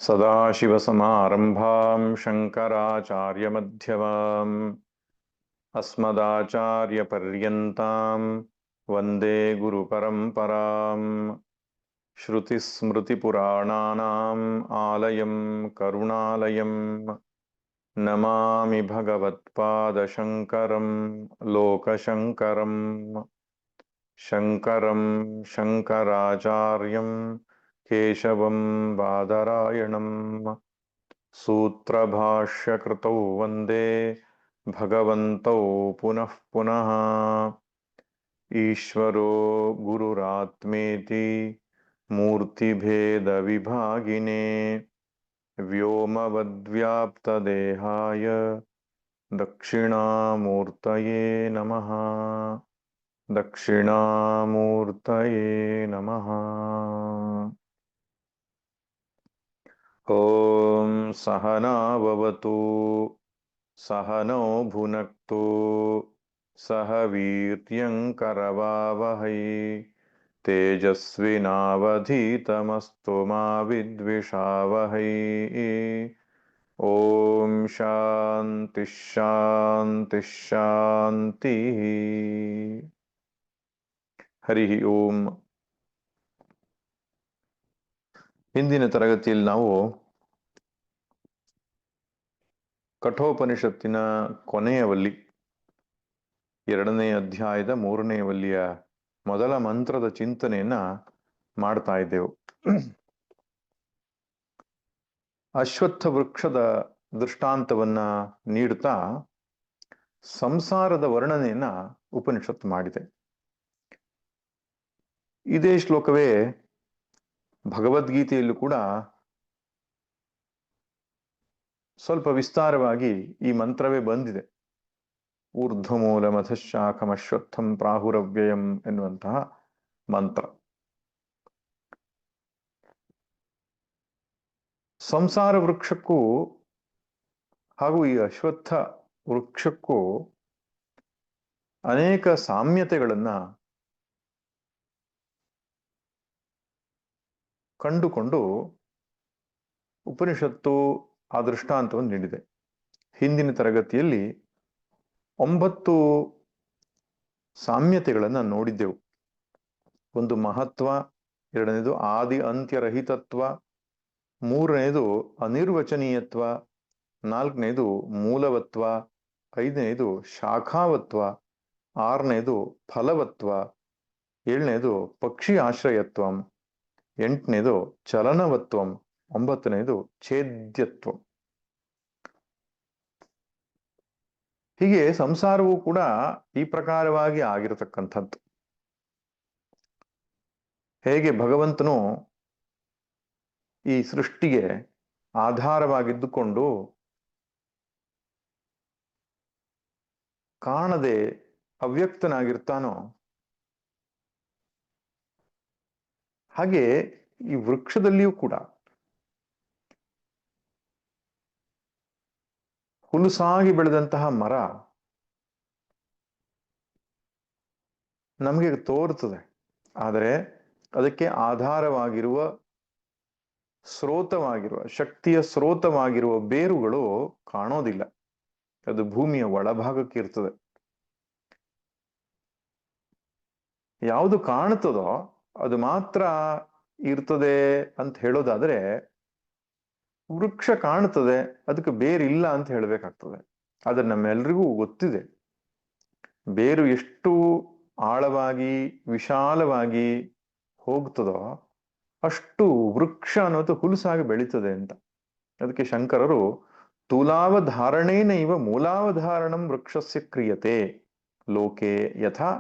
ಸದಾಶಿವಸಮಾರಂಭಾಂ ಶಂಕರಾಚಾರ್ಯಮಧ್ಯಮಾಂ ಅಸ್ಮದಾಚಾರ್ಯಪರ್ಯಂತಾಂ ವಂದೇ ಗುರುಪರಂಪರಾಂ. ಶ್ರುತಿಸ್ಮೃತಿಪುರಾಣಾನಾಂ ಆಲಯಂ ಕರುಣಾಲಯಂ ನಮಾಮಿ ಭಗವತ್ಪಾದಶಂಕರಂ ಲೋಕಶಂಕರಂ. ಶಂಕರಂ ಶಂಕರಾಚಾರ್ಯಂ ಕೇಶವಂ ಬಾದರಾಯಣಂ. ಸೂತ್ರಭಾಷ್ಯಕೃತೌ ವಂದೇ ಭಗವಂತೌ ಪುನಃ ಪುನಃ. ಈಶ್ವರೋ ಗುರುರಾತ್ಮೇತಿ ಮೂರ್ತಿಭೇದ ವಿಭಾಗಿನೇ ವ್ಯೋಮವದ್ವ್ಯಾಪ್ತದೇಹಾಯ ದಕ್ಷಿಣಾಮೂರ್ತಯೇ ನಮಃ. ದಕ್ಷಿಣಾಮೂರ್ತಯೇ ನಮಃ. ಓಂ ಸಹನಾವವತು ಸಹನೌ ಭುನಕ್ತು ಸಹ ವೀರ್ಯಂಕರವಾವಹೈ ತೇಜಸ್ವಿನಾವಧೀತಮಸ್ತು ಮಾ ವಿದ್ವಿಷಾವಹೈ. ಓಂ ಶಾಂತಿ ಶಾಂತಿ ಶಾಂತಿ. ಹರಿ ಓಂ. ಹಿಂದಿನ ತರಗತಿಯಲ್ಲಿ ನಾವು ಕಠೋಪನಿಷತ್ತಿನ ಕೊನೆಯ ವಲ್ಲಿ, 2ನೇ ಅಧ್ಯಾಯದ 3ನೇ ವಲ್ಲಿಯ ಮೊದಲ ಮಂತ್ರದ ಚಿಂತನೆಯನ್ನ ಮಾಡ್ತಾ ಇದ್ದೆವು. ಅಶ್ವತ್ಥ ವೃಕ್ಷದ ದೃಷ್ಟಾಂತವನ್ನ ನೀಡುತ್ತಾ ಸಂಸಾರದ ವರ್ಣನೆಯನ್ನ ಉಪನಿಷತ್ತು ಮಾಡಿದೆ. ಇದೇ ಶ್ಲೋಕವೇ ಭಗವದ್ಗೀತೆಯಲ್ಲೂ ಕೂಡ ಸ್ವಲ್ಪ ವಿಸ್ತಾರವಾಗಿ ಈ ಮಂತ್ರವೇ ಬಂದಿದೆ. ಊರ್ಧ್ವಮೂಲಮಧಃಶಾಖಮಶ್ವತ್ಥಂ ಪ್ರಾಹುರವ್ಯಯಂ ಎನ್ನುವಂತಹ ಮಂತ್ರ. ಸಂಸಾರ ವೃಕ್ಷಕ್ಕೂ ಹಾಗೂ ಈ ಅಶ್ವತ್ಥ ವೃಕ್ಷಕ್ಕೂ ಅನೇಕ ಸಾಮ್ಯತೆಗಳನ್ನ ಕಂಡುಕೊಂಡು ಉಪನಿಷತ್ತು ಆ ದೃಷ್ಟಾಂತವನ್ನು ನೀಡಿದೆ. ಹಿಂದಿನ ತರಗತಿಯಲ್ಲಿ 9 ಸಾಮ್ಯತೆಗಳನ್ನು ನೋಡಿದ್ದೆವು. ಒಂದು ಮಹತ್ವ, 2ನೇದು ಆದಿ ಅಂತ್ಯರಹಿತತ್ವ, 3ನೇದು ಅನಿರ್ವಚನೀಯತ್ವ, 4ನೇದು ಮೂಲವತ್ವ, 5ನೇದು ಶಾಖಾವತ್ವ, 6ನೇದು ಫಲವತ್ವ, 7ನೇದು ಪಕ್ಷಿ ಆಶ್ರಯತ್ವಂ, 8ನೇದು ಚಲನವತ್ವಂ, 9ನೇದು ಛೇದ್ಯತ್ವ. ಹೀಗೆ ಸಂಸಾರವೂ ಕೂಡ ಈ ಪ್ರಕಾರವಾಗಿ ಆಗಿರತಕ್ಕಂಥದ್ದು. ಹೇಗೆ ಭಗವಂತನು ಈ ಸೃಷ್ಟಿಗೆ ಆಧಾರವಾಗಿದ್ದುಕೊಂಡು ಕಾಣದೆ ಅವ್ಯಕ್ತನಾಗಿರ್ತಾನೋ, ಹಾಗೆ ಈ ವೃಕ್ಷದಲ್ಲಿಯೂ ಕೂಡ ಹುಲುಸಾಗಿ ಬೆಳೆದಂತಹ ಮರ ನಮಗೆ ತೋರುತ್ತದೆ, ಆದರೆ ಅದಕ್ಕೆ ಆಧಾರವಾಗಿರುವ ಸ್ರೋತವಾಗಿರುವ, ಶಕ್ತಿಯ ಸ್ರೋತವಾಗಿರುವ ಬೇರುಗಳು ಕಾಣೋದಿಲ್ಲ. ಅದು ಭೂಮಿಯ ಒಳಭಾಗಕ್ಕೆ ಇರ್ತದೆ. ಯಾವುದು ಕಾಣುತ್ತದೋ ಅದು ಮಾತ್ರ ಇರ್ತದೆ ಅಂತ ಹೇಳೋದಾದ್ರೆ, ವೃಕ್ಷ ಕಾಣುತ್ತದೆ, ಅದಕ್ಕೆ ಬೇರಿಲ್ಲ ಅಂತ ಹೇಳಬೇಕಾಗ್ತದೆ. ಆದ್ರೆ ನಮ್ಮೆಲ್ರಿಗೂ ಗೊತ್ತಿದೆ, ಬೇರು ಎಷ್ಟು ಆಳವಾಗಿ ವಿಶಾಲವಾಗಿ ಹೋಗ್ತದೋ ಅಷ್ಟು ವೃಕ್ಷ ಅನ್ನೋದು ಹುಲುಸಾಗಿ ಬೆಳೀತದೆ ಅಂತ. ಅದಕ್ಕೆ ಶಂಕರರು ತುಲಾವಧಾರಣೇನೈವ ಮೂಲಾವಧಾರಣಂ ವೃಕ್ಷಸ್ಯ ಕ್ರಿಯತೆ ಲೋಕೆ ಯಥಾ.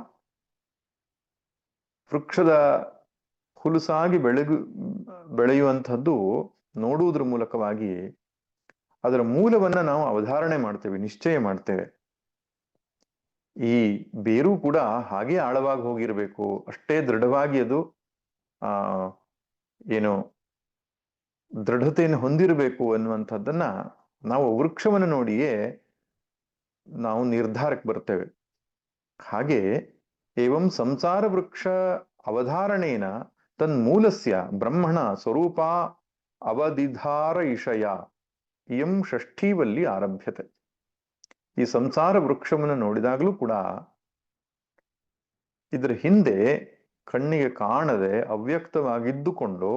ವೃಕ್ಷದ ಹುಲುಸಾಗಿ ಬೆಳೆಯುವಂಥದ್ದು ನೋಡುವುದರ ಮೂಲಕವಾಗಿ ಅದರ ಮೂಲವನ್ನ ನಾವು ಅವಧಾರಣೆ ಮಾಡ್ತೇವೆ, ನಿಶ್ಚಯ ಮಾಡ್ತೇವೆ. ಈ ಬೇರು ಕೂಡ ಹಾಗೆ ಆಳವಾಗಿ ಹೋಗಿರಬೇಕು, ಅಷ್ಟೇ ದೃಢವಾಗಿ ಅದು ಏನು ದೃಢತೆಯನ್ನು ಹೊಂದಿರಬೇಕು ಅನ್ನುವಂಥದ್ದನ್ನ ನಾವು ವೃಕ್ಷವನ್ನು ನೋಡಿಯೇ ನಾವು ನಿರ್ಧಾರಕ್ಕೆ ಬರ್ತೇವೆ. ಹಾಗೆ ಏವಂ ಸಂಸಾರ ವೃಕ್ಷ ಅವಧಾರಣೇನ ತನ್ಮೂಲಸ್ಯ ಬ್ರಹ್ಮಣ ಸ್ವರೂಪ ಅವಧಿಧಾರ ಇಷಯ ಇಯಂ ಷಷ್ಠೀವಲ್ಲಿ ಆರಭ್ಯತೆ. ಈ ಸಂಸಾರ ವೃಕ್ಷವನ್ನು ನೋಡಿದಾಗಲೂ ಕೂಡ ಇದರ ಹಿಂದೆ ಕಣ್ಣಿಗೆ ಕಾಣದೆ ಅವ್ಯಕ್ತವಾಗಿದ್ದುಕೊಂಡು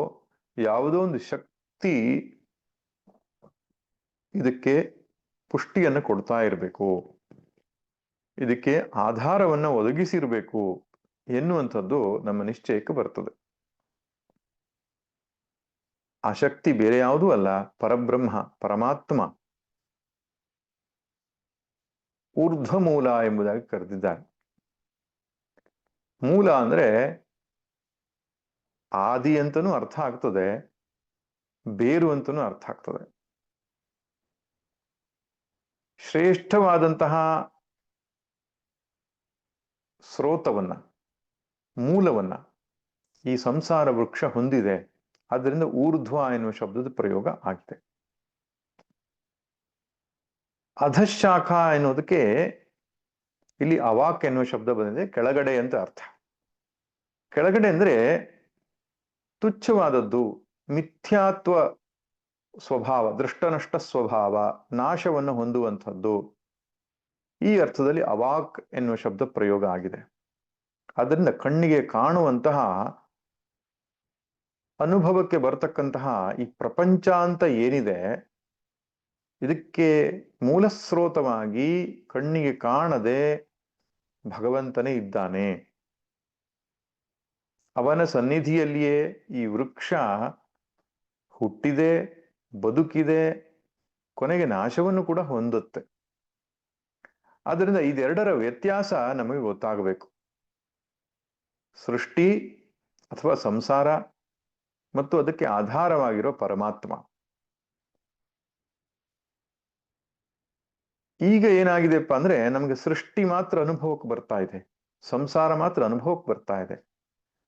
ಯಾವುದೋ ಒಂದು ಶಕ್ತಿ ಇದಕ್ಕೆ ಪುಷ್ಟಿಯನ್ನು ಕೊಡ್ತಾ ಇರಬೇಕು, ಇದಕ್ಕೆ ಆಧಾರವನ್ನ ಒದಗಿಸಿರ್ಬೇಕು ಎನ್ನುವಂಥದ್ದು ನಮ್ಮ ನಿಶ್ಚಯಕ್ಕೆ ಬರ್ತದೆ. ಆ ಶಕ್ತಿ ಬೇರೆ ಯಾವುದೂ ಅಲ್ಲ, ಪರಬ್ರಹ್ಮ, ಪರಮಾತ್ಮ, ಊರ್ಧ್ವ ಮೂಲ ಎಂಬುದಾಗಿ ಕರೆದಿದ್ದಾರೆ. ಮೂಲ ಅಂದ್ರೆ ಆದಿ ಅಂತನೂ ಅರ್ಥ ಆಗ್ತದೆ, ಬೇರು ಅಂತನೂ ಅರ್ಥ ಆಗ್ತದೆ. ಶ್ರೇಷ್ಠವಾದಂತಹ ಸ್ರೋತವನ್ನ, ಮೂಲವನ್ನ ಈ ಸಂಸಾರ ವೃಕ್ಷ ಹೊಂದಿದೆ. ಆದ್ದರಿಂದ ಊರ್ಧ್ವ ಎನ್ನುವ ಶಬ್ದದ ಪ್ರಯೋಗ ಆಗಿದೆ. ಅಧಶಾಖ ಎನ್ನುವುದಕ್ಕೆ ಇಲ್ಲಿ ಅವಾಕ್ ಎನ್ನುವ ಶಬ್ದ ಬಂದಿದೆ, ಕೆಳಗಡೆ ಅಂತ ಅರ್ಥ. ಕೆಳಗಡೆ ಅಂದ್ರೆ ತುಚ್ಛವಾದದ್ದು, ಮಿಥ್ಯಾತ್ವ ಸ್ವಭಾವ, ದೃಷ್ಟನಷ್ಟ ಸ್ವಭಾವ, ನಾಶವನ್ನು ಹೊಂದುವಂಥದ್ದು. ಈ ಅರ್ಥದಲ್ಲಿ ಅವಾಕ್ ಎನ್ನುವ ಶಬ್ದ ಪ್ರಯೋಗ ಆಗಿದೆ. ಅದರಿಂದ ಕಣ್ಣಿಗೆ ಕಾಣುವಂತಹ, ಅನುಭವಕ್ಕೆ ಬರತಕ್ಕಂತಹ ಈ ಪ್ರಪಂಚ ಅಂತ ಏನಿದೆ, ಇದಕ್ಕೆ ಮೂಲ ಸ್ರೋತವಾಗಿ ಕಣ್ಣಿಗೆ ಕಾಣದೆ ಭಗವಂತನೇ ಇದ್ದಾನೆ. ಅವನ ಸನ್ನಿಧಿಯಲ್ಲಿಯೇ ಈ ವೃಕ್ಷ ಹುಟ್ಟಿದೆ, ಬದುಕಿದೆ, ಕೊನೆಗೆ ನಾಶವನ್ನು ಕೂಡ ಹೊಂದುತ್ತೆ. ಆದ್ದರಿಂದ ಇದೆರಡರ ವ್ಯತ್ಯಾಸ ನಮಗೆ ಗೊತ್ತಾಗಬೇಕು. ಸೃಷ್ಟಿ ಅಥವಾ ಸಂಸಾರ ಮತ್ತು ಅದಕ್ಕೆ ಆಧಾರವಾಗಿರೋ ಪರಮಾತ್ಮ. ಈಗ ಏನಾಗಿದೆಪ್ಪ ಅಂದ್ರೆ, ನಮಗೆ ಸೃಷ್ಟಿ ಮಾತ್ರ ಅನುಭವಕ್ಕೆ ಬರ್ತಾ ಇದೆ, ಸಂಸಾರ ಮಾತ್ರ ಅನುಭವಕ್ಕೆ ಬರ್ತಾ ಇದೆ.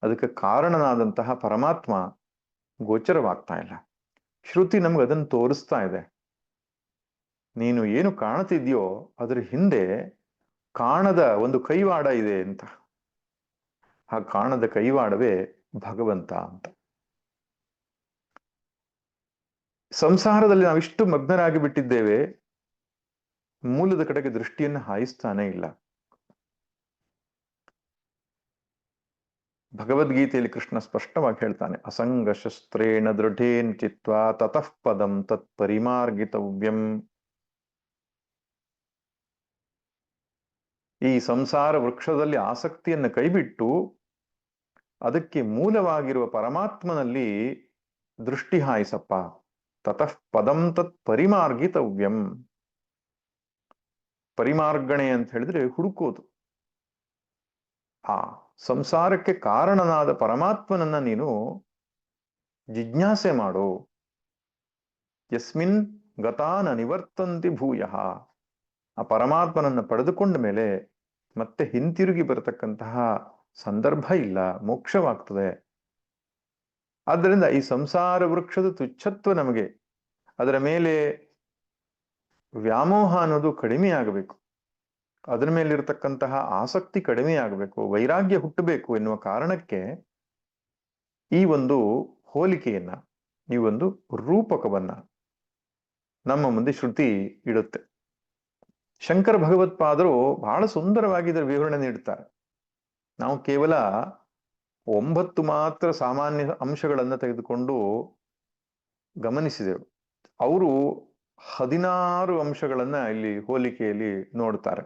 ಅದಕ್ಕೆ ಕಾರಣನಾದಂತಹ ಪರಮಾತ್ಮ ಗೋಚರವಾಗ್ತಾ ಇಲ್ಲ. ಶ್ರುತಿ ನಮ್ಗೆ ಅದನ್ನು ತೋರಿಸ್ತಾ ಇದೆ. ನೀನು ಏನು ಕಾಣ್ತಿದ್ಯೋ ಅದರ ಹಿಂದೆ ಕಾಣದ ಒಂದು ಕೈವಾಡ ಇದೆ ಅಂತ. ಆ ಕಾಣದ ಕೈವಾಡವೇ ಭಗವಂತ ಅಂತ. ಸಂಸಾರದಲ್ಲಿ ನಾವಿಷ್ಟು ಮಗ್ನರಾಗಿ ಬಿಟ್ಟಿದ್ದೇವೆ, ಮೂಲದ ಕಡೆಗೆ ದೃಷ್ಟಿಯನ್ನು ಹಾಯಿಸ್ತಾನೆ ಇಲ್ಲ. ಭಗವದ್ಗೀತೆಯಲ್ಲಿ ಕೃಷ್ಣ ಸ್ಪಷ್ಟವಾಗಿ ಹೇಳ್ತಾನೆ, ಅಸಂಗ ಶಸ್ತ್ರೇಣ ದೃಢೇನ್ ಚಿತ್ವಾ ತತಃ ಪದಂ ತತ್ ಪರಿಮಾರ್ಗಿತವ್ಯಂ. ಈ ಸಂಸಾರ ವೃಕ್ಷದಲ್ಲಿ ಆಸಕ್ತಿಯನ್ನು ಕೈಬಿಟ್ಟು ಅದಕ್ಕೆ ಮೂಲವಾಗಿರುವ ಪರಮಾತ್ಮನಲ್ಲಿ ದೃಷ್ಟಿ ಹಾಯಿಸಪ್ಪ. ತತಃ ಪದಂ ತತ್ ಪರಿಮಾರ್ಗಿತವ್ಯಂ. ಪರಿಮಾರ್ಗಣೆ ಅಂತ ಹೇಳಿದ್ರೆ ಹುಡುಕೋದು. ಆ ಸಂಸಾರಕ್ಕೆ ಕಾರಣನಾದ ಪರಮಾತ್ಮನನ್ನ ನೀನು ಜಿಜ್ಞಾಸೆ ಮಾಡು. ಯಸ್ಮಿನ್ ಗತಾನ ನಿವರ್ತಂತಿ ಭೂಯಃ. ಆ ಪರಮಾತ್ಮನನ್ನ ಪಡೆದುಕೊಂಡ ಮೇಲೆ ಮತ್ತೆ ಹಿಂತಿರುಗಿ ಬರತಕ್ಕಂತಹ ಸಂದರ್ಭ ಇಲ್ಲ, ಮೋಕ್ಷವಾಗ್ತದೆ. ಆದ್ದರಿಂದ ಈ ಸಂಸಾರ ವೃಕ್ಷದ ತುಚ್ಛತ್ವ ನಮಗೆ, ಅದರ ಮೇಲೆ ವ್ಯಾಮೋಹ ಅನ್ನೋದು ಕಡಿಮೆ ಆಗಬೇಕು, ಅದರ ಮೇಲಿರ್ತಕ್ಕಂತಹ ಆಸಕ್ತಿ ಕಡಿಮೆ ಆಗಬೇಕು, ವೈರಾಗ್ಯ ಹುಟ್ಟಬೇಕು ಎನ್ನುವ ಕಾರಣಕ್ಕೆ ಈ ಒಂದು ಹೋಲಿಕೆಯನ್ನ, ಈ ಒಂದು ರೂಪಕವನ್ನ ನಮ್ಮ ಮುಂದೆ ಶ್ರುತಿ ಇಡುತ್ತೆ. ಶಂಕರ ಭಗವತ್ಪಾದರು ಬಹಳ ಸುಂದರವಾಗಿ ಇದರ ವಿವರಣೆ ನೀಡುತ್ತಾರೆ. ನಾವು ಕೇವಲ 9 ಮಾತ್ರ ಸಾಮಾನ್ಯ ಅಂಶಗಳನ್ನು ತೆಗೆದುಕೊಂಡು ಗಮನಿಸಿದೆವು. ಅವರು 16 ಅಂಶಗಳನ್ನ ಇಲ್ಲಿ ಹೋಲಿಕೆಯಲ್ಲಿ ನೋಡ್ತಾರೆ.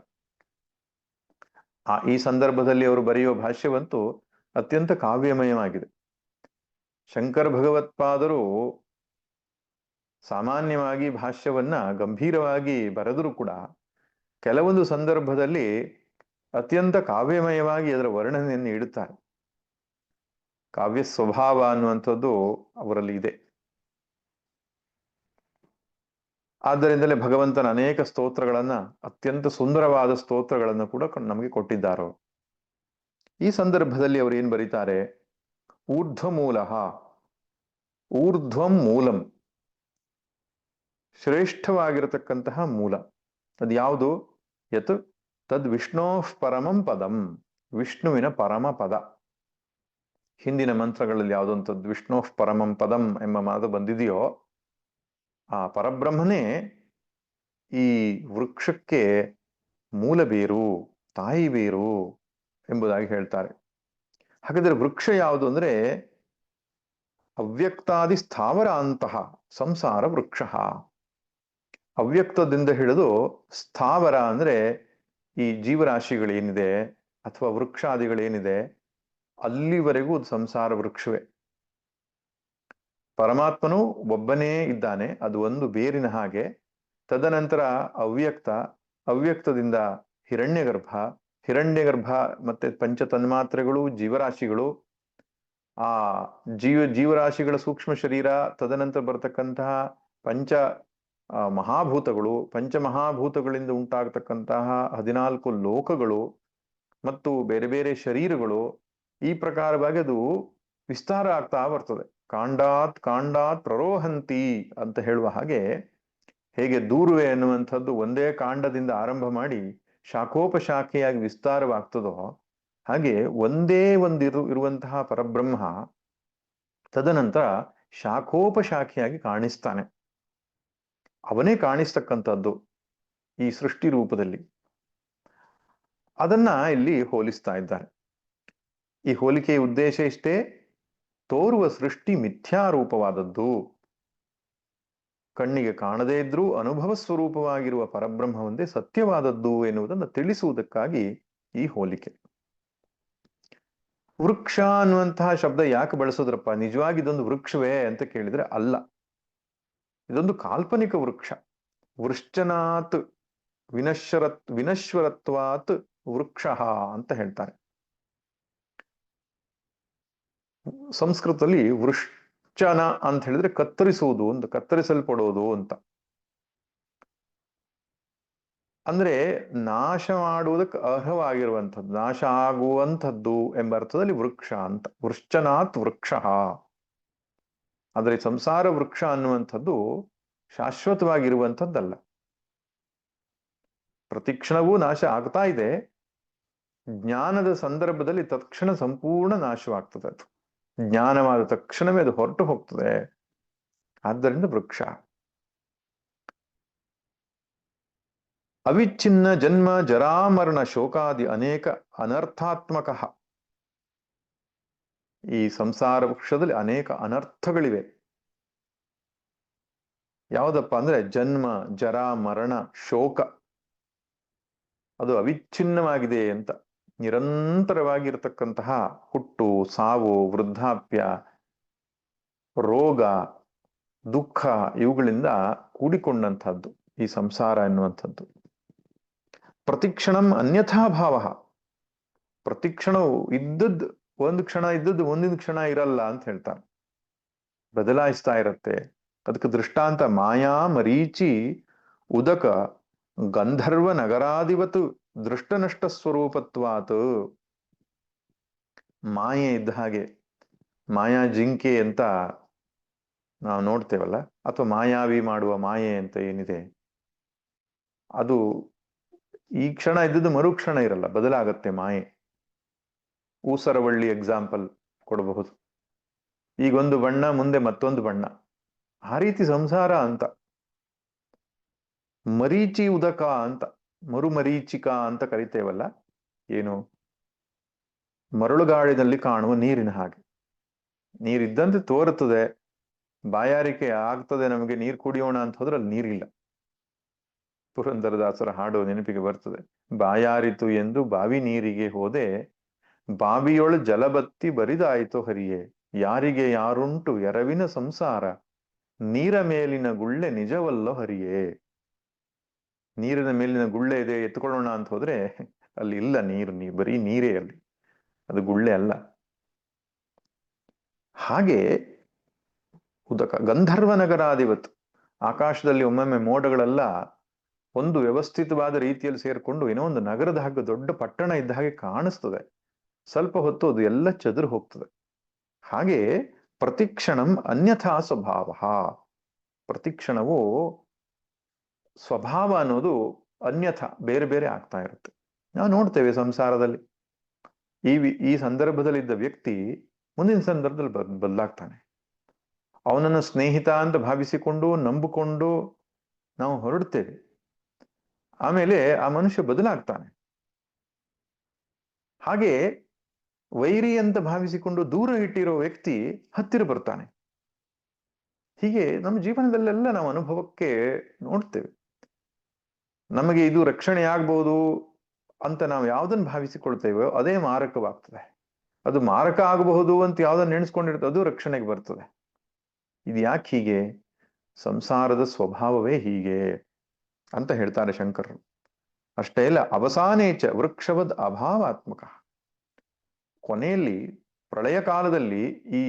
ಈ ಸಂದರ್ಭದಲ್ಲಿ ಅವರು ಬರೆಯುವ ಭಾಷ್ಯವಂತೂ ಅತ್ಯಂತ ಕಾವ್ಯಮಯವಾಗಿದೆ. ಶಂಕರ ಭಗವತ್ಪಾದರು ಸಾಮಾನ್ಯವಾಗಿ ಭಾಷ್ಯವನ್ನ ಗಂಭೀರವಾಗಿ ಬರೆದರೂ ಕೂಡ ಕೆಲವೊಂದು ಸಂದರ್ಭದಲ್ಲಿ ಅತ್ಯಂತ ಕಾವ್ಯಮಯವಾಗಿ ಅದರ ವರ್ಣನೆಯನ್ನು ಇಡುತ್ತಾರೆ. ಕಾವ್ಯ ಸ್ವಭಾವ ಅನ್ನುವಂಥದ್ದು ಅವರಲ್ಲಿ ಇದೆ. ಆದ್ದರಿಂದಲೇ ಭಗವಂತನ ಅನೇಕ ಸ್ತೋತ್ರಗಳನ್ನ, ಅತ್ಯಂತ ಸುಂದರವಾದ ಸ್ತೋತ್ರಗಳನ್ನು ಕೂಡ ನಮಗೆ ಕೊಟ್ಟಿದ್ದಾರೆ. ಈ ಸಂದರ್ಭದಲ್ಲಿ ಅವರು ಏನ್ ಬರೀತಾರೆ, ಊರ್ಧ್ವಮೂಲ, ಊರ್ಧ್ವಂ ಮೂಲಂ, ಶ್ರೇಷ್ಠವಾಗಿರತಕ್ಕಂತಹ ಮೂಲ. ಅದು ಯಾವುದು? ಯತ್ ತದ್ ವಿಷ್ಣೋ ಪರಮಂ ಪದಂ, ವಿಷ್ಣುವಿನ ಪರಮ ಪದ. ಹಿಂದಿನ ಮಂತ್ರಗಳಲ್ಲಿ ಯಾವುದಂಥದ್ದು ವಿಷ್ಣು ಪರಮಂ ಪದಂ ಎಂಬ ಮಾತು ಬಂದಿದೆಯೋ ಆ ಪರಬ್ರಹ್ಮನೇ ಈ ವೃಕ್ಷಕ್ಕೆ ಮೂಲ ಬೇರು, ತಾಯಿ ಬೇರು ಎಂಬುದಾಗಿ ಹೇಳ್ತಾರೆ. ಹಾಗಾದ್ರೆ ವೃಕ್ಷ ಯಾವುದು ಅಂದ್ರೆ ಅವ್ಯಕ್ತಾದಿ ಸ್ಥಾವರ ಅಂತಹ ಸಂಸಾರ ವೃಕ್ಷ. ಅವ್ಯಕ್ತದಿಂದ ಹಿಡಿದು ಸ್ಥಾವರ ಅಂದ್ರೆ ಈ ಜೀವರಾಶಿಗಳೇನಿದೆ ಅಥವಾ ವೃಕ್ಷಾದಿಗಳೇನಿದೆ ಅಲ್ಲಿವರೆಗೂ ಸಂಸಾರ ವೃಕ್ಷವೇ. ಪರಮಾತ್ಮನು ಒಬ್ಬನೇ ಇದ್ದಾನೆ, ಅದು ಒಂದು ಬೇರಿನ ಹಾಗೆ. ತದನಂತರ ಅವ್ಯಕ್ತ, ಅವ್ಯಕ್ತದಿಂದ ಹಿರಣ್ಯಗರ್ಭ, ಹಿರಣ್ಯಗರ್ಭ ಮತ್ತೆ ಪಂಚ ತನ್ಮಾತ್ರೆಗಳು, ಜೀವರಾಶಿಗಳು, ಆ ಜೀವರಾಶಿಗಳ ಸೂಕ್ಷ್ಮ ಶರೀರ, ತದನಂತರ ಬರತಕ್ಕಂತಹ ಪಂಚ ಮಹಾಭೂತಗಳು, ಪಂಚಮಹಾಭೂತಗಳಿಂದ ಉಂಟಾಗತಕ್ಕಂತಹ 14 ಲೋಕಗಳು ಮತ್ತು ಬೇರೆ ಬೇರೆ ಶರೀರಗಳು, ಈ ಪ್ರಕಾರವಾಗಿ ಅದು ವಿಸ್ತಾರ ಆಗ್ತಾ ಬರ್ತದೆ. ಕಾಂಡಾತ್ ಕಾಂಡಾತ್ ಪ್ರರೋಹಂತಿ ಅಂತ ಹೇಳುವ ಹಾಗೆ, ಹೇಗೆ ದೂರುವೆ ಎನ್ನುವಂಥದ್ದು ಒಂದೇ ಕಾಂಡದಿಂದ ಆರಂಭ ಮಾಡಿ ಶಾಖೋಪಶಾಖೆಯಾಗಿ ವಿಸ್ತಾರವಾಗ್ತದೋ ಹಾಗೆ ಒಂದೇ ಇರುವಂತಹ ಪರಬ್ರಹ್ಮ ತದನಂತರ ಶಾಖೋಪಶಾಖೆಯಾಗಿ ಕಾಣಿಸ್ತಾನೆ. ಅವನೇ ಕಾಣಿಸ್ತಕ್ಕಂಥದ್ದು ಈ ಸೃಷ್ಟಿ ರೂಪದಲ್ಲಿ. ಅದನ್ನ ಇಲ್ಲಿ ಹೋಲಿಸ್ತಾ ಇದ್ದಾರೆ. ಈ ಹೋಲಿಕೆಯ ಉದ್ದೇಶ ಇಷ್ಟೇ, ತೋರುವ ಸೃಷ್ಟಿ ಮಿಥ್ಯಾರೂಪವಾದದ್ದು, ಕಣ್ಣಿಗೆ ಕಾಣದೇ ಇದ್ರೂ ಅನುಭವ ಸ್ವರೂಪವಾಗಿರುವ ಪರಬ್ರಹ್ಮ ಒಂದೇ ಸತ್ಯವಾದದ್ದು ಎನ್ನುವುದನ್ನು ತಿಳಿಸುವುದಕ್ಕಾಗಿ ಈ ಹೋಲಿಕೆ. ವೃಕ್ಷ ಅನ್ನುವಂತಹ ಶಬ್ದ ಯಾಕೆ ಬಳಸೋದ್ರಪ್ಪ, ನಿಜವಾಗಿ ಇದೊಂದು ವೃಕ್ಷವೇ ಅಂತ ಕೇಳಿದ್ರೆ ಅಲ್ಲ, ಇದೊಂದು ಕಾಲ್ಪನಿಕ ವೃಕ್ಷ. ವೃಶ್ಚನಾತ್ ವಿನಶ್ವರತ್ವಾತ್ ವೃಕ್ಷ ಅಂತ ಹೇಳ್ತಾರೆ. ಸಂಸ್ಕೃತದಲ್ಲಿ ವೃಶ್ಚನ ಅಂತ ಹೇಳಿದ್ರೆ ಕತ್ತರಿಸುವುದು ಅಂತ, ಕತ್ತರಿಸಲ್ಪಡೋದು ಅಂತ. ಅಂದ್ರೆ ನಾಶ ಮಾಡುವುದಕ್ಕೆ ಅರ್ಹವಾಗಿರುವಂಥದ್ದು, ನಾಶ ಆಗುವಂಥದ್ದು ಎಂಬ ಅರ್ಥದಲ್ಲಿ ವೃಕ್ಷ ಅಂತ. ವೃಶ್ಚನಾತ್ ವೃಕ್ಷ. ಆದರೆ ಸಂಸಾರ ವೃಕ್ಷ ಅನ್ನುವಂಥದ್ದು ಶಾಶ್ವತವಾಗಿರುವಂಥದ್ದಲ್ಲ, ಪ್ರತಿಕ್ಷಣವೂ ನಾಶ ಆಗ್ತಾ ಇದೆ. ಜ್ಞಾನದ ಸಂದರ್ಭದಲ್ಲಿ ತಕ್ಷಣ ಸಂಪೂರ್ಣ ನಾಶವಾಗ್ತದೆ. ಅದು ಜ್ಞಾನವಾದ ತಕ್ಷಣವೇ ಅದು ಹೊರಟು ಹೋಗ್ತದೆ. ಆದ್ದರಿಂದ ವೃಕ್ಷ. ಅವಿಚ್ಛಿನ್ನ ಜನ್ಮ ಜರಾಮರಣ ಶೋಕಾದಿ ಅನೇಕ ಅನರ್ಥಾತ್ಮಕ. ಈ ಸಂಸಾರ ವೃಕ್ಷದಲ್ಲಿ ಅನೇಕ ಅನರ್ಥಗಳಿವೆ. ಯಾವುದಪ್ಪ ಅಂದ್ರೆ ಜನ್ಮ, ಜರ, ಮರಣ, ಶೋಕ. ಅದು ಅವಿಚ್ಛಿನ್ನವಾಗಿದೆ ಅಂತ. ನಿರಂತರವಾಗಿರ್ತಕ್ಕಂತಹ ಹುಟ್ಟು, ಸಾವು, ವೃದ್ಧಾಪ್ಯ, ರೋಗ, ದುಃಖ ಇವುಗಳಿಂದ ಕೂಡಿಕೊಂಡಂತಹದ್ದು ಈ ಸಂಸಾರ ಎನ್ನುವಂಥದ್ದು. ಪ್ರತಿಕ್ಷಣಂ ಅನ್ಯಥಾ ಭಾವ. ಪ್ರತಿಕ್ಷಣವು ಇದ್ದದ್ದು ಒಂದು ಕ್ಷಣ ಇದ್ದದ್ದು ಮುಂದಿನ ಕ್ಷಣ ಇರಲ್ಲ ಅಂತ ಹೇಳ್ತಾರೆ, ಬದಲಾಯಿಸ್ತಾ ಇರತ್ತೆ. ಅದಕ್ಕೆ ದೃಷ್ಟಾಂತ ಮಾಯಾ ಮರೀಚಿ ಉದಕ ಗಂಧರ್ವ ನಗರಾಧಿವತ್ತು ದೃಷ್ಟನಷ್ಟ ಸ್ವರೂಪತ್ವಾತ್. ಮಾಯೆ ಇದ್ದ ಹಾಗೆ, ಮಾಯಾ ಜಿಂಕೆ ಅಂತ ನಾವು ನೋಡ್ತೇವಲ್ಲ, ಅಥವಾ ಮಾಯಾವಿ ಮಾಡುವ ಮಾಯೆ ಅಂತ ಏನಿದೆ, ಅದು ಈ ಕ್ಷಣ ಇದ್ದದ್ದು ಮರುಕ್ಷಣ ಇರಲ್ಲ, ಬದಲಾಗತ್ತೆ ಮಾಯೆ. ಊಸರವಳ್ಳಿ ಎಕ್ಸಾಂಪಲ್ ಕೊಡಬಹುದು. ಈಗೊಂದು ಬಣ್ಣ, ಮುಂದೆ ಮತ್ತೊಂದು ಬಣ್ಣ. ಆ ರೀತಿ ಸಂಸಾರ ಅಂತ. ಮರೀಚಿ ಉದಕ ಅಂತ, ಮರುಮರೀಚಿಕ ಅಂತ ಕರಿತೇವಲ್ಲ, ಏನು ಮರಳುಗಾಡಿನಲ್ಲಿ ಕಾಣುವ ನೀರಿನ ಹಾಗೆ. ನೀರಿದ್ದಂತೆ ತೋರುತ್ತದೆ, ಬಾಯಾರಿಕೆ ಆಗ್ತದೆ, ನಮಗೆ ನೀರು ಕುಡಿಯೋಣ ಅಂತ ಹೋದ್ರೆ ಅಲ್ಲಿ ನೀರಿಲ್ಲ. ಪುರಂದರದಾಸರ ಹಾಡು ನೆನಪಿಗೆ ಬರ್ತದೆ. ಬಾಯಾರಿತು ಎಂದು ಬಾವಿ ನೀರಿಗೆ ಹೋದೆ, ಬಾವಿಯೊಳು ಜಲಬತ್ತಿ ಬರಿದಾಯಿತು ಹರಿಯೇ, ಯಾರಿಗೆ ಯಾರುಂಟು ಎರವಿನ ಸಂಸಾರ, ನೀರ ಮೇಲಿನ ಗುಳ್ಳೆ ನಿಜವಲ್ಲೋ ಹರಿಯೇ. ನೀರಿನ ಮೇಲಿನ ಗುಳ್ಳೆ ಇದೆ, ಎತ್ಕೊಳ್ಳೋಣ ಅಂತ ಹೋದ್ರೆ ಅಲ್ಲಿ ಇಲ್ಲ ನೀರು, ಬರೀ ನೀರೇ ಅಲ್ಲಿ, ಅದು ಗುಳ್ಳೆ ಅಲ್ಲ. ಹಾಗೆ ಉದಕ ಗಂಧರ್ವ ನಗರಾಧಿವತ್. ಆಕಾಶದಲ್ಲಿ ಒಮ್ಮೊಮ್ಮೆ ಮೋಡಗಳೆಲ್ಲ ಒಂದು ವ್ಯವಸ್ಥಿತವಾದ ರೀತಿಯಲ್ಲಿ ಸೇರ್ಕೊಂಡು ಏನೋ ಒಂದು ನಗರದ ಹಾಗೆ, ದೊಡ್ಡ ಪಟ್ಟಣ ಇದ್ದ ಹಾಗೆ ಕಾಣಿಸ್ತದೆ. ಸ್ವಲ್ಪ ಹೊತ್ತು ಅದು ಎಲ್ಲ ಚದುರು ಹೋಗ್ತದೆ. ಹಾಗೆ ಪ್ರತಿಕ್ಷಣಂ ಅನ್ಯಥಾ ಸ್ವಭಾವ. ಪ್ರತಿಕ್ಷಣವು ಸ್ವಭಾವ ಅನ್ನೋದು ಅನ್ಯಥ ಬೇರೆ ಬೇರೆ ಆಗ್ತಾ ಇರುತ್ತೆ. ನಾವು ನೋಡ್ತೇವೆ ಸಂಸಾರದಲ್ಲಿ. ಈ ಸಂದರ್ಭದಲ್ಲಿದ್ದ ವ್ಯಕ್ತಿ ಮುಂದಿನ ಸಂದರ್ಭದಲ್ಲಿ ಬದಲಾಗ್ತಾನೆ. ಅವನನ್ನು ಸ್ನೇಹಿತ ಅಂತ ಭಾವಿಸಿಕೊಂಡು ನಂಬಿಕೊಂಡು ನಾವು ಹೊರಡ್ತೇವೆ. ಆಮೇಲೆ ಆ ಮನುಷ್ಯ ಬದಲಾಗ್ತಾನೆ. ಹಾಗೆ ವೈರಿ ಅಂತ ಭಾವಿಸಿಕೊಂಡು ದೂರ ಇಟ್ಟಿರೋ ವ್ಯಕ್ತಿ ಹತ್ತಿರ ಬರ್ತಾನೆ. ಹೀಗೆ ನಮ್ಮ ಜೀವನದಲ್ಲೆಲ್ಲ ನಾವು ಅನುಭವಕ್ಕೆ ನೋಡ್ತೇವೆ. ನಮಗೆ ಇದು ರಕ್ಷಣೆ ಆಗ್ಬೋದು ಅಂತ ನಾವು ಯಾವ್ದನ್ನು ಭಾವಿಸಿಕೊಳ್ತೇವೋ ಅದೇ ಮಾರಕವಾಗ್ತದೆ. ಅದು ಮಾರಕ ಆಗಬಹುದು ಅಂತ ಯಾವ್ದನ್ನ ನೆನೆಸ್ಕೊಂಡಿರ್ತದೆ ಅದು ರಕ್ಷಣೆಗೆ ಬರ್ತದೆ. ಇದು ಯಾಕೆ ಹೀಗೆ? ಸಂಸಾರದ ಸ್ವಭಾವವೇ ಹೀಗೆ ಅಂತ ಹೇಳ್ತಾರೆ ಶಂಕರರು. ಅಷ್ಟೇ ಅಲ್ಲ, ಅವಸಾನೇಚ ವೃಕ್ಷವದ್ ಅಭಾವಾತ್ಮಕ. ಕೊನೆಯಲ್ಲಿ ಪ್ರಳಯ ಕಾಲದಲ್ಲಿ ಈ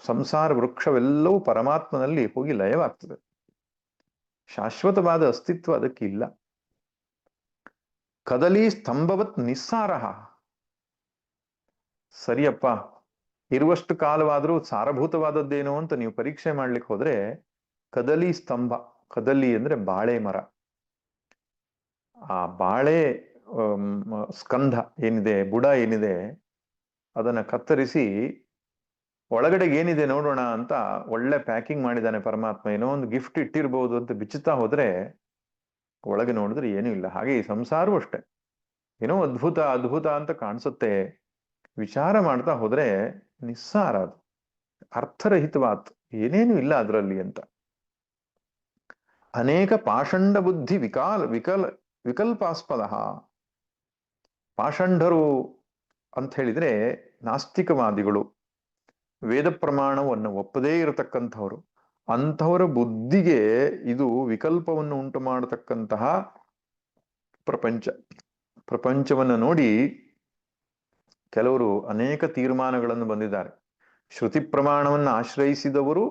ಸಂಸಾರ ವೃಕ್ಷವೆಲ್ಲವೂ ಪರಮಾತ್ಮನಲ್ಲಿ ಹೋಗಿ ಲಯವಾಗ್ತದೆ. ಶಾಶ್ವತವಾದ ಅಸ್ತಿತ್ವ ಅದಕ್ಕೆ ಇಲ್ಲ. ಕದಲಿ ಸ್ತಂಭವತ್ ನಿಸ್ಸಾರಹ. ಸರಿಯಪ್ಪ, ಇರುವಷ್ಟು ಕಾಲವಾದರೂ ಸಾರಭೂತವಾದದ್ದೇನೋ ಅಂತ ನೀವು ಪರೀಕ್ಷೆ ಮಾಡ್ಲಿಕ್ಕೆ ಹೋದ್ರೆ ಕದಲಿ ಸ್ತಂಭ. ಕದಲಿ ಅಂದ್ರೆ ಬಾಳೆ ಮರ. ಆ ಬಾಳೆ ಸ್ಕಂಧ ಏನಿದೆ, ಬುಡ ಏನಿದೆ, ಅದನ್ನ ಕತ್ತರಿಸಿ ಒಳಗಡೆಗೆ ಏನಿದೆ ನೋಡೋಣ ಅಂತ ಒಳ್ಳೆ ಪ್ಯಾಕಿಂಗ್ ಮಾಡಿದ್ದಾನೆ ಪರಮಾತ್ಮ. ಏನೋ ಒಂದು ಗಿಫ್ಟ್ ಇಟ್ಟಿರ್ಬೋದು ಅಂತ ಬಿಚ್ಚುತ್ತಾ ಹೋದ್ರೆ ಒಳಗೆ ನೋಡಿದ್ರೆ ಏನೂ ಇಲ್ಲ. ಹಾಗೆ ಈ ಸಂಸಾರವೂ ಅಷ್ಟೆ, ಏನೋ ಅದ್ಭುತ ಅದ್ಭುತ ಅಂತ ಕಾಣಿಸುತ್ತೆ. ವಿಚಾರ ಮಾಡ್ತಾ ಹೋದ್ರೆ ನಿಸ್ಸಾರ, ಅದು ಅರ್ಥರಹಿತವಾತ್, ಏನೇನು ಇಲ್ಲ ಅದರಲ್ಲಿ ಅಂತ. ಅನೇಕ ಪಾಷಂಡ ಬುದ್ಧಿ ವಿಕಲ್ಪಾಸ್ಪದ. ಪಾಷಂಡರು ಅಂತ ಹೇಳಿದ್ರೆ ನಾಸ್ತಿಕವಾದಿಗಳು, ವೇದ ಪ್ರಮಾಣವನ್ನು ಒಪ್ಪದೇ ಇರತಕ್ಕಂಥವ್ರು. ಅಂಥವರ ಬುದ್ಧಿಗೆ ಇದು ವಿಕಲ್ಪವನ್ನು ಉಂಟು ಮಾಡತಕ್ಕಂತಹ ಪ್ರಪಂಚವನ್ನು ನೋಡಿ ಕೆಲವರು ಅನೇಕ ತೀರ್ಮಾನಗಳನ್ನು ಬಂದಿದ್ದಾರೆ. ಶ್ರುತಿ ಪ್ರಮಾಣವನ್ನು ಆಶ್ರಯಿಸಿದವರು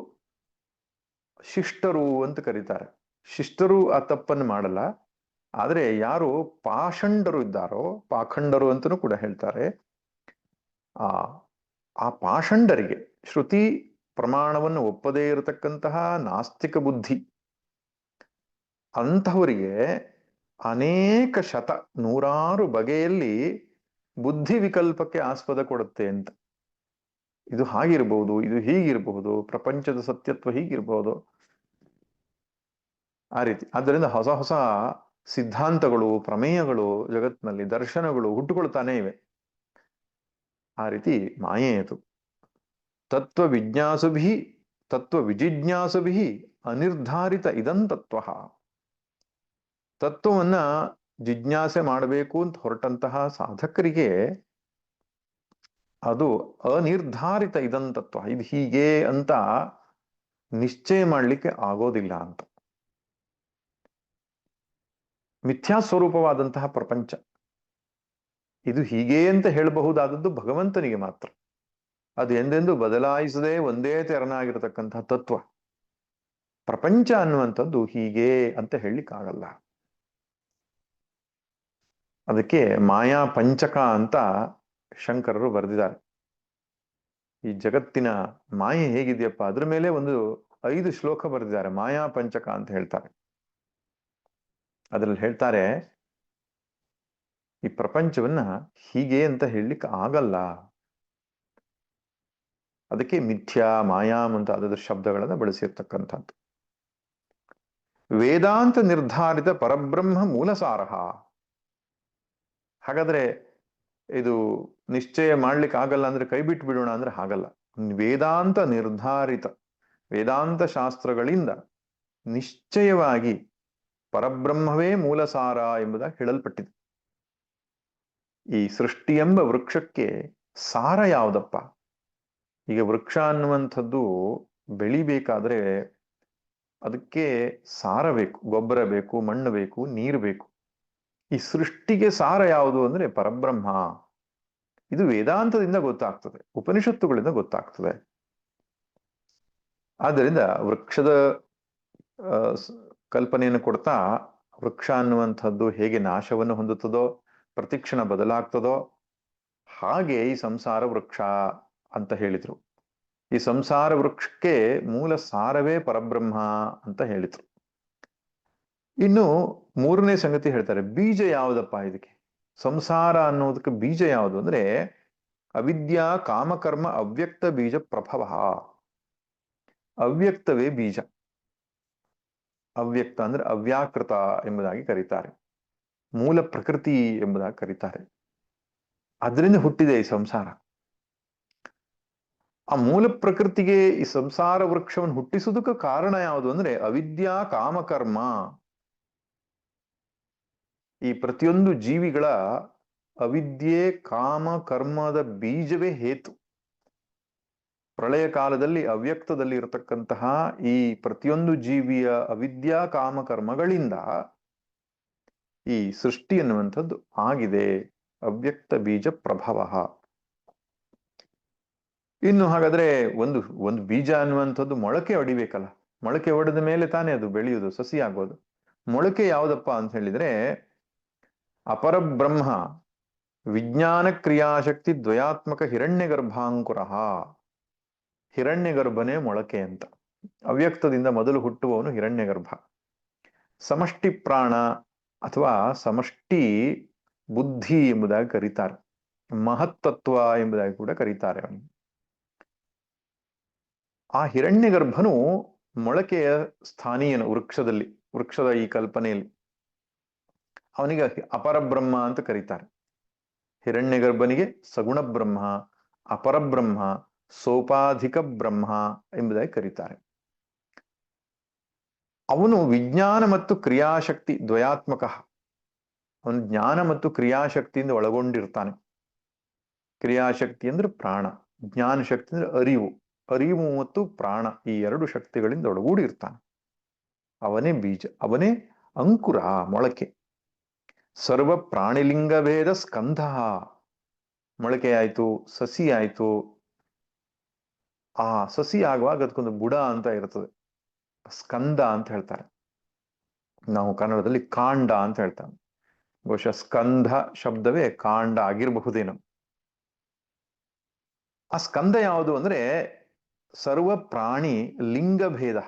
ಶಿಷ್ಟರು ಅಂತ ಕರೀತಾರೆ. ಶಿಷ್ಟರು ಆ ತಪ್ಪನ್ನು ಮಾಡಲ್ಲ. ಆದರೆ ಯಾರು ಪಾಷಂಡರು ಇದ್ದಾರೋ, ಪಾಖಂಡರು ಅಂತಲೂ ಕೂಡ ಹೇಳ್ತಾರೆ, ಆ ಪಾಷಂಡರಿಗೆ, ಶ್ರುತಿ ಪ್ರಮಾಣವನ್ನು ಒಪ್ಪದೇ ಇರತಕ್ಕಂತಹ ನಾಸ್ತಿಕ ಬುದ್ಧಿ, ಅಂಥವರಿಗೆ ಅನೇಕ ನೂರಾರು ಬಗೆಯಲ್ಲಿ ಬುದ್ಧಿ ವಿಕಲ್ಪಕ್ಕೆ ಆಸ್ಪದ ಕೊಡುತ್ತೆ ಅಂತ. ಇದು ಹಾಗಿರ್ಬಹುದು, ಇದು ಹೀಗಿರಬಹುದು, ಪ್ರಪಂಚದ ಸತ್ಯತ್ವ ಹೀಗಿರ್ಬಹುದು, ಆ ರೀತಿ. ಆದ್ದರಿಂದ ಹೊಸ ಹೊಸ ಸಿದ್ಧಾಂತಗಳು, ಪ್ರಮೇಯಗಳು ಜಗತ್ತಿನಲ್ಲಿ, ದರ್ಶನಗಳು ಹುಟ್ಟುಕೊಳ್ತಾನೆ ಇವೆ. ಆ ರೀತಿ ಮಾಯೇತು. ತತ್ವ ವಿಜಿಜ್ಞಾಸುಭಿ ಅನಿರ್ಧಾರಿತ ಇದಂ ತತ್ವ. ತತ್ವವನ್ನ ಜಿಜ್ಞಾಸೆ ಮಾಡಬೇಕು ಅಂತ ಹೊರಟಂತಹ ಸಾಧಕರಿಗೆ ಅದು ಅನಿರ್ಧಾರಿತ ಇದಂ ತತ್ವ, ಇದು ಹೀಗೆ ಅಂತ ನಿಶ್ಚಯ ಮಾಡಲಿಕ್ಕೆ ಆಗೋದಿಲ್ಲ ಅಂತ. ಮಿಥ್ಯಾ ಸ್ವರೂಪವಾದಂತಹ ಪ್ರಪಂಚ ಇದು ಹೀಗೆ ಅಂತ ಹೇಳಬಹುದಾದದ್ದು ಭಗವಂತನಿಗೆ ಮಾತ್ರ. ಅದು ಎಂದೆಂದು ಬದಲಾಯಿಸದೆ ಒಂದೇ ತೆರನಾಗಿರತಕ್ಕಂತಹ ತತ್ವ. ಪ್ರಪಂಚ ಅನ್ನುವಂಥದ್ದು ಹೀಗೆ ಅಂತ ಹೇಳಲಿಕ್ಕಾಗಲ್ಲ. ಅದಕ್ಕೆ ಮಾಯಾ ಪಂಚಕ ಅಂತ ಶಂಕರರು ಬರೆದಿದ್ದಾರೆ. ಈ ಜಗತ್ತಿನ ಮಾಯೆ ಹೇಗಿದೆಯಪ್ಪ ಅದ್ರ ಮೇಲೆ ಒಂದು 5 ಶ್ಲೋಕ ಬರೆದಿದ್ದಾರೆ. ಮಾಯಾ ಪಂಚಕ ಅಂತ ಹೇಳ್ತಾರೆ. ಅದರಲ್ಲಿ ಹೇಳ್ತಾರೆ, ಈ ಪ್ರಪಂಚವನ್ನ ಹೀಗೆ ಅಂತ ಹೇಳಲಿಕ್ಕೆ ಆಗಲ್ಲ. ಅದಕ್ಕೆ ಮಿಥ್ಯಾ, ಮಾಯಾ ಮುಂತಾದ ಶಬ್ದಗಳನ್ನ ಬಳಸಿರ್ತಕ್ಕಂಥದ್ದು. ವೇದಾಂತ ನಿರ್ಧಾರಿತ ಪರಬ್ರಹ್ಮ ಮೂಲಸಾರಹ. ಹಾಗಾದ್ರೆ ಇದು ನಿಶ್ಚಯ ಮಾಡ್ಲಿಕ್ಕೆ ಆಗಲ್ಲ ಅಂದ್ರೆ ಕೈ ಬಿಟ್ಟು ಬಿಡೋಣ ಅಂದ್ರೆ ಹಾಗಲ್ಲ. ವೇದಾಂತ ನಿರ್ಧಾರಿತ, ವೇದಾಂತ ಶಾಸ್ತ್ರಗಳಿಂದ ನಿಶ್ಚಯವಾಗಿ ಪರಬ್ರಹ್ಮವೇ ಮೂಲಸಾರ ಎಂಬುದಾಗಿ ಹೇಳಲ್ಪಟ್ಟಿದೆ. ಈ ಸೃಷ್ಟಿ ಎಂಬ ವೃಕ್ಷಕ್ಕೆ ಸಾರ ಯಾವುದಪ್ಪ? ಈಗ ವೃಕ್ಷ ಅನ್ನುವಂಥದ್ದು ಬೆಳಿಬೇಕಾದ್ರೆ ಅದಕ್ಕೆ ಸಾರ ಬೇಕು, ಗೊಬ್ಬರ ಬೇಕು, ಮಣ್ಣು ಬೇಕು, ನೀರು ಬೇಕು. ಈ ಸೃಷ್ಟಿಗೆ ಸಾರ ಯಾವುದು ಅಂದ್ರೆ ಪರಬ್ರಹ್ಮ. ಇದು ವೇದಾಂತದಿಂದ ಗೊತ್ತಾಗ್ತದೆ, ಉಪನಿಷತ್ತುಗಳಿಂದ ಗೊತ್ತಾಗ್ತದೆ. ಆದ್ದರಿಂದ ವೃಕ್ಷದ ಕಲ್ಪನೆಯನ್ನು ಕೊಡ್ತಾ, ವೃಕ್ಷ ಅನ್ನುವಂಥದ್ದು ಹೇಗೆ ನಾಶವನ್ನು ಹೊಂದುತ್ತದೋ, ಪ್ರತಿಕ್ಷಣ ಬದಲಾಗ್ತದೋ, ಹಾಗೆ ಈ ಸಂಸಾರ ವೃಕ್ಷ ಅಂತ ಹೇಳಿದ್ರು. ಈ ಸಂಸಾರ ವೃಕ್ಷಕ್ಕೆ ಮೂಲ ಸಾರವೇ ಪರಬ್ರಹ್ಮ ಅಂತ ಹೇಳಿದ್ರು. ಇನ್ನು 3ನೇ ಸಂಗತಿ ಹೇಳ್ತಾರೆ, ಬೀಜ ಯಾವುದಪ್ಪ ಇದಕ್ಕೆ? ಸಂಸಾರ ಅನ್ನೋದಕ್ಕೆ ಬೀಜ ಯಾವುದು ಅಂದ್ರೆ ಅವಿದ್ಯಾ ಕಾಮಕರ್ಮ ಅವ್ಯಕ್ತ ಬೀಜ ಪ್ರಭವ. ಅವ್ಯಕ್ತವೇ ಬೀಜ. ಅವ್ಯಕ್ತ ಅಂದ್ರೆ ಅವ್ಯಾಕೃತ ಎಂಬುದಾಗಿ ಕರೀತಾರೆ, ಮೂಲ ಪ್ರಕೃತಿ ಎಂಬುದಾಗಿ ಕರೀತಾರೆ. ಅದರಿಂದ ಹುಟ್ಟಿದೆ ಈ ಸಂಸಾರ. ಆ ಮೂಲ ಪ್ರಕೃತಿಗೆ ಈ ಸಂಸಾರ ವೃಕ್ಷವನ್ನು ಹುಟ್ಟಿಸುವುದಕ್ಕೆ ಕಾರಣ ಯಾವುದು ಅಂದ್ರೆ ಅವಿದ್ಯಾ ಕಾಮಕರ್ಮ. ಈ ಪ್ರತಿಯೊಂದು ಜೀವಿಗಳ ಅವಿದ್ಯೆ ಕಾಮ ಕರ್ಮದ ಬೀಜವೇ ಹೇತು. ಪ್ರಳಯ ಕಾಲದಲ್ಲಿ ಅವ್ಯಕ್ತದಲ್ಲಿ ಇರತಕ್ಕಂತಹ ಈ ಪ್ರತಿಯೊಂದು ಜೀವಿಯ ಅವಿದ್ಯಾ ಕಾಮ ಕರ್ಮಗಳಿಂದ ಈ ಸೃಷ್ಟಿ ಅನ್ನುವಂಥದ್ದು ಆಗಿದೆ. ಅವ್ಯಕ್ತ ಬೀಜ ಪ್ರಭವ. ಇನ್ನು ಹಾಗಾದ್ರೆ ಒಂದು ಒಂದು ಬೀಜ ಅನ್ನುವಂಥದ್ದು ಮೊಳಕೆ ಹೊಡಿಬೇಕಲ್ಲ, ಮೊಳಕೆ ಹೊಡೆದ ಮೇಲೆ ತಾನೇ ಅದು ಬೆಳೆಯುವುದು, ಸಸಿ ಆಗೋದು. ಮೊಳಕೆ ಯಾವುದಪ್ಪ ಅಂತ ಹೇಳಿದ್ರೆ ಅಪರಬ್ರಹ್ಮ ವಿಜ್ಞಾನ ಕ್ರಿಯಾಶಕ್ತಿ ದ್ವಯಾತ್ಮಕ ಹಿರಣ್ಯ ಗರ್ಭಾಂಕುರ. ಹಿರಣ್ಯ ಗರ್ಭನೇ ಮೊಳಕೆ ಅಂತ. ಅವ್ಯಕ್ತದಿಂದ ಮೊದಲು ಹುಟ್ಟುವವನು ಹಿರಣ್ಯ ಗರ್ಭ. ಸಮಷ್ಟಿ ಪ್ರಾಣ ಅಥವಾ ಸಮಷ್ಟಿ ಬುದ್ಧಿ ಎಂಬುದಾಗಿ ಕರೀತಾರೆ, ಮಹತ್ತತ್ವ ಎಂಬುದಾಗಿ ಕೂಡ ಕರೀತಾರೆ ಅವನಿಗೆ. ಆ ಹಿರಣ್ಯ ಗರ್ಭನು ಮೊಳಕೆಯ ಸ್ಥಾನೀಯನು ವೃಕ್ಷದಲ್ಲಿ, ವೃಕ್ಷದ ಈ ಕಲ್ಪನೆಯಲ್ಲಿ. ಅವನಿಗೆ ಅಪರಬ್ರಹ್ಮ ಅಂತ ಕರೀತಾರೆ. ಹಿರಣ್ಯ ಗರ್ಭನಿಗೆ ಸಗುಣ ಬ್ರಹ್ಮ, ಅಪರಬ್ರಹ್ಮ, ಸೋಪಾಧಿಕ ಬ್ರಹ್ಮ ಎಂಬುದಾಗಿ ಕರೀತಾರೆ. ಅವನು ವಿಜ್ಞಾನ ಮತ್ತು ಕ್ರಿಯಾಶಕ್ತಿ ದ್ವಯಾತ್ಮಕ. ಅವನು ಜ್ಞಾನ ಮತ್ತು ಕ್ರಿಯಾಶಕ್ತಿಯಿಂದ ಒಳಗೊಂಡಿರ್ತಾನೆ. ಕ್ರಿಯಾಶಕ್ತಿ ಅಂದ್ರೆ ಪ್ರಾಣ, ಜ್ಞಾನ ಶಕ್ತಿ ಅಂದ್ರೆ ಅರಿವು. ಅರಿವು ಮತ್ತು ಪ್ರಾಣ ಈ ಎರಡು ಶಕ್ತಿಗಳಿಂದ ಒಳಗೂಡಿ ಇರ್ತಾನೆ. ಅವನೇ ಬೀಜ, ಅವನೇ ಅಂಕುರ, ಮೊಳಕೆ. ಸರ್ವ ಪ್ರಾಣಿಲಿಂಗ ಭೇದ ಸ್ಕಂಧ. ಮೊಳಕೆ ಆಯ್ತು, ಸಸಿ ಆಯ್ತು. ಆ ಸಸಿ ಆಗುವಾಗ ಅದಕ್ಕೊಂದು ಬುಡ ಅಂತ ಇರ್ತದೆ, ಸ್ಕಂದ ಅಂತ ಹೇಳ್ತಾರೆ. ನಾವು ಕನ್ನಡದಲ್ಲಿ ಕಾಂಡ ಅಂತ ಹೇಳ್ತಾರೆ. ಬಹುಶಃ ಸ್ಕಂಧ ಶಬ್ದವೇ ಕಾಂಡ ಆಗಿರಬಹುದೇನೋ. ಆ ಸ್ಕಂದ ಯಾವುದು ಅಂದ್ರೆ ಸರ್ವ ಪ್ರಾಣಿ ಲಿಂಗ ಭೇದ.